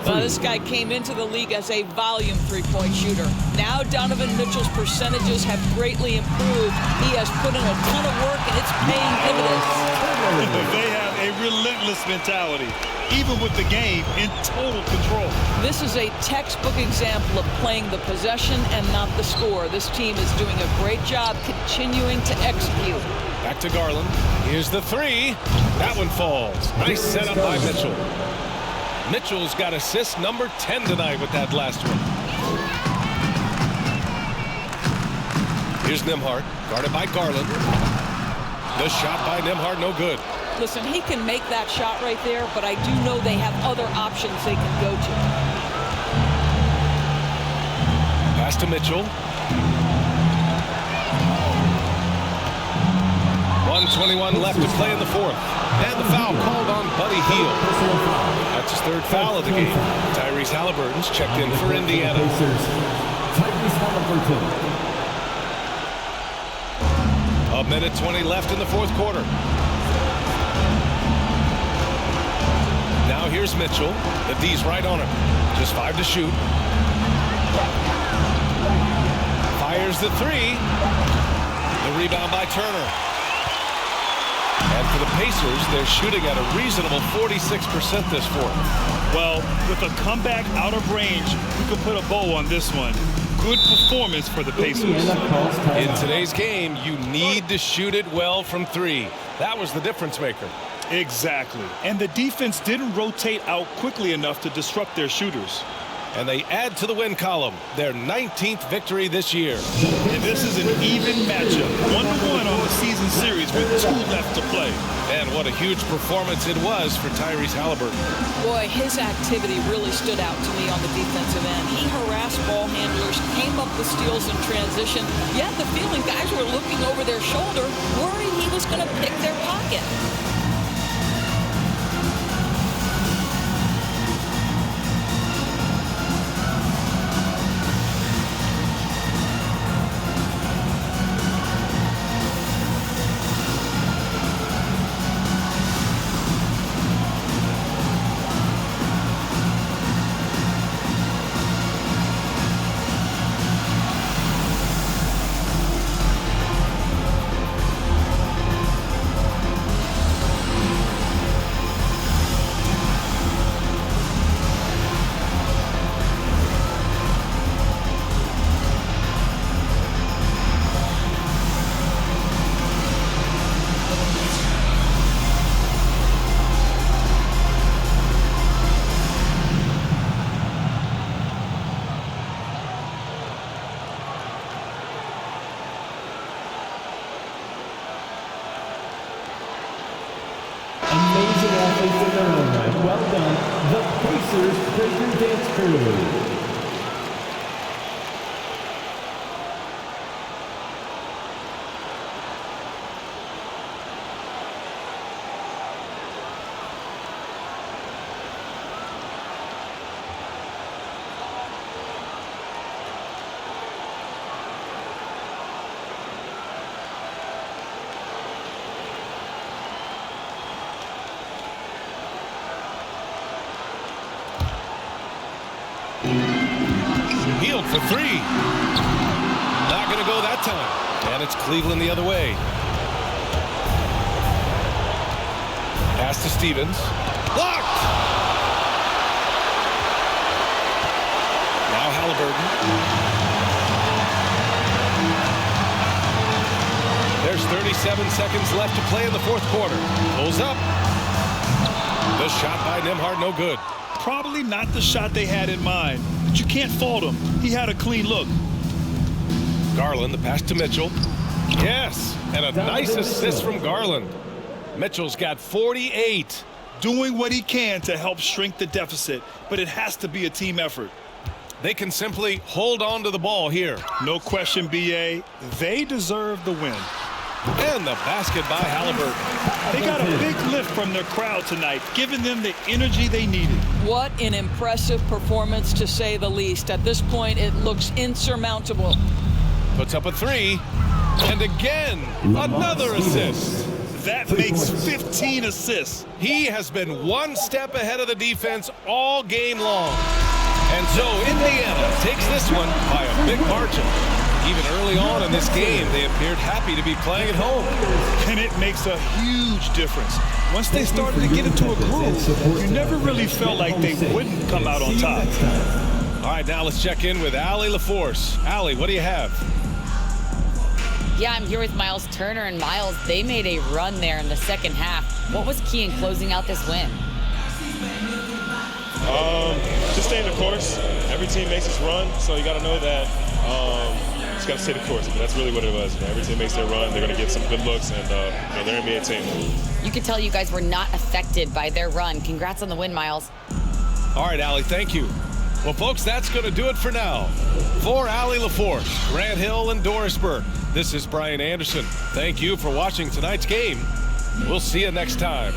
Well, this guy came into the league as a volume three-point shooter. Now Donovan Mitchell's percentages have greatly improved. He has put in a ton of work, and it's paying dividends. They have a relentless mentality, even with the game in total control. This is a textbook example of playing the possession and not the score. This team is doing a great job continuing to execute. Back to Garland. Here's the 3. That one falls. Nice setup by Mitchell. Mitchell's got assist number 10 tonight with that last one. Here's Nembhard, guarded by Garland. The shot by Nembhard, no good. Listen, he can make that shot right there, but I do know they have other options they can go to. Pass to Mitchell. 1:21 left to play in the 4th. And the foul called on Buddy Hield. That's his 3rd foul of the game. Tyrese Halliburton's checked in for Indiana. A minute 20 left in the 4th quarter. Now here's Mitchell. The D's right on him. Just 5 to shoot. Fires the 3. The rebound by Turner. And for the Pacers, they're shooting at a reasonable 46% this 4th. Well, with a comeback out of range, we could put a bow on this one. Good performance for the Pacers. In today's game, you need to shoot it well from 3. That was the difference maker. Exactly. And the defense didn't rotate out quickly enough to disrupt their shooters. And they add to the win column, their 19th victory this year. And this is an even matchup, 1-1 on the season series with 2 left to play. And what a huge performance it was for Tyrese Halliburton. Boy, his activity really stood out to me on the defensive end. He harassed ball handlers, came up with steals in transition. You had the feeling guys were looking over their shoulder, worried he was going to pick their pocket. the Pacers Breaker Dance Crew. Healed for three. Not going to go that time. And it's Cleveland the other way. Pass to Stevens. Blocked! Now Halliburton. There's 37 seconds left to play in the fourth quarter. Pulls up. The shot by Nembhard, no good. Probably not the shot they had in mind, but you can't fault him. He had a clean look. Garland, the pass to Mitchell. Yes, and a nice assist from Garland. Mitchell's got 48. Doing what he can to help shrink the deficit, but it has to be a team effort. They can simply hold on to the ball here. No question, B.A. They deserve the win. And the basket by Halliburton. They got a big lift from their crowd tonight, giving them the energy they needed. What an impressive performance, to say the least. At this point, it looks insurmountable. Puts up a three. And again, another assist. That makes 15 assists. He has been one step ahead of the defense all game long. And so Indiana takes this one by a big margin. Even early on in this game, they appeared happy to be playing at home. And it makes a huge difference. Once they started to get into a groove, you never really felt like they wouldn't come out on top. All right, now let's check in with Allie LaForce. Allie, what do you have? Yeah, I'm here with Miles Turner, and Miles, they made a run there in the second half. What was key in closing out this win? Just stay the course. Every team makes its run, so you got to know that. Just got to stay the course. But that's really what it was. Every team makes their run. They're going to get some good looks, and they're an NBA team. You could tell you guys were not affected by their run. Congrats on the win, Miles. All right, Allie, thank you. Well, folks, that's going to do it for now. For Allie LaForce, Grant Hill, and Dorisburg, this is Brian Anderson. Thank you for watching tonight's game. We'll see you next time.